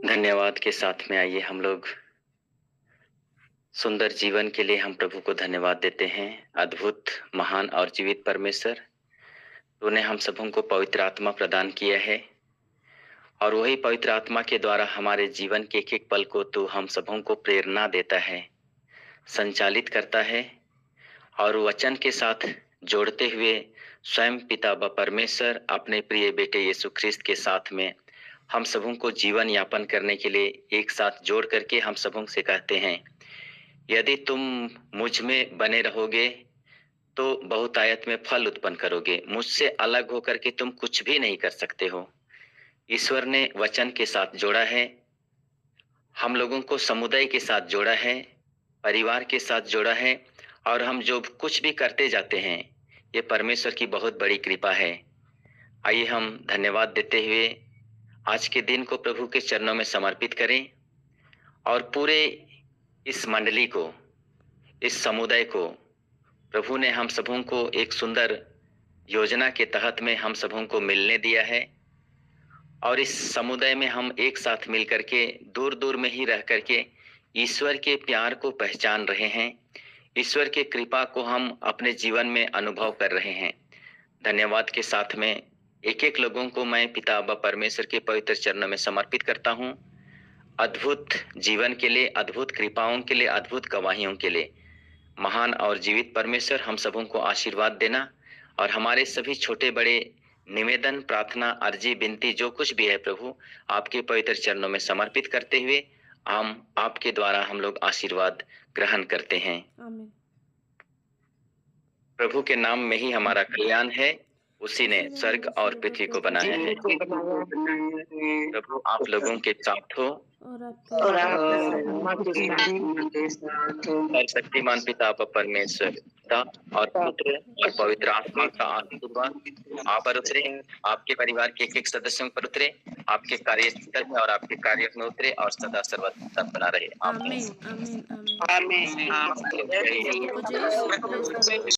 धन्यवाद के साथ में आइए हम लोग सुंदर जीवन के लिए हम प्रभु को धन्यवाद देते हैं। अद्भुत महान और जीवित परमेश्वर, तूने हम सबों को पवित्र आत्मा प्रदान किया है और वही पवित्र आत्मा के द्वारा हमारे जीवन के एक एक पल को तू हम सबों को प्रेरणा देता है, संचालित करता है और वचन के साथ जोड़ते हुए स्वयं पिता व परमेश्वर अपने प्रिय बेटे यीशु ख्रिस्त के साथ में हम सबों को जीवन यापन करने के लिए एक साथ जोड़ करके हम सबों से कहते हैं, यदि तुम मुझ में बने रहोगे तो बहुतायत में फल उत्पन्न करोगे। मुझसे अलग होकर के तुम कुछ भी नहीं कर सकते हो। ईश्वर ने वचन के साथ जोड़ा है, हम लोगों को समुदाय के साथ जोड़ा है, परिवार के साथ जोड़ा है और हम जो कुछ भी करते जाते हैं ये परमेश्वर की बहुत बड़ी कृपा है। आइए हम धन्यवाद देते हुए आज के दिन को प्रभु के चरणों में समर्पित करें और पूरे इस मंडली को, इस समुदाय को प्रभु ने हम सबों को एक सुंदर योजना के तहत में हम सबों को मिलने दिया है और इस समुदाय में हम एक साथ मिल करके दूर दूर में ही रह करके ईश्वर के प्यार को पहचान रहे हैं, ईश्वर के कृपा को हम अपने जीवन में अनुभव कर रहे हैं। धन्यवाद के साथ में एक एक लोगों को मैं पिता व परमेश्वर के पवित्र चरणों में समर्पित करता हूँ। अद्भुत जीवन के लिए, अद्भुत कृपाओं के लिए, अद्भुत गवाहियों के लिए महान और जीवित परमेश्वर हम सबों को आशीर्वाद देना और हमारे सभी छोटे बड़े निवेदन, प्रार्थना, अर्जी, विनती जो कुछ भी है प्रभु आपके पवित्र चरणों में समर्पित करते हुए हम आपके द्वारा हम लोग आशीर्वाद ग्रहण करते हैं। आमीन। प्रभु के नाम में ही हमारा कल्याण है, उसी ने स्वर्ग और पृथ्वी को बनाया है। प्रभु आप लोगों के साथ हो और शक्तिमान पिता परमेश्वर और पुत्र और पवित्र आत्मा का आशीर्वाद आप पर उतरे, आपके परिवार के एक एक सदस्यों पर उतरे, आपके कार्यस्थल में और आपके कार्य में उतरे और सदा सर्वदा बना रहे। आमीन। आमीन। आमीन। आमीन।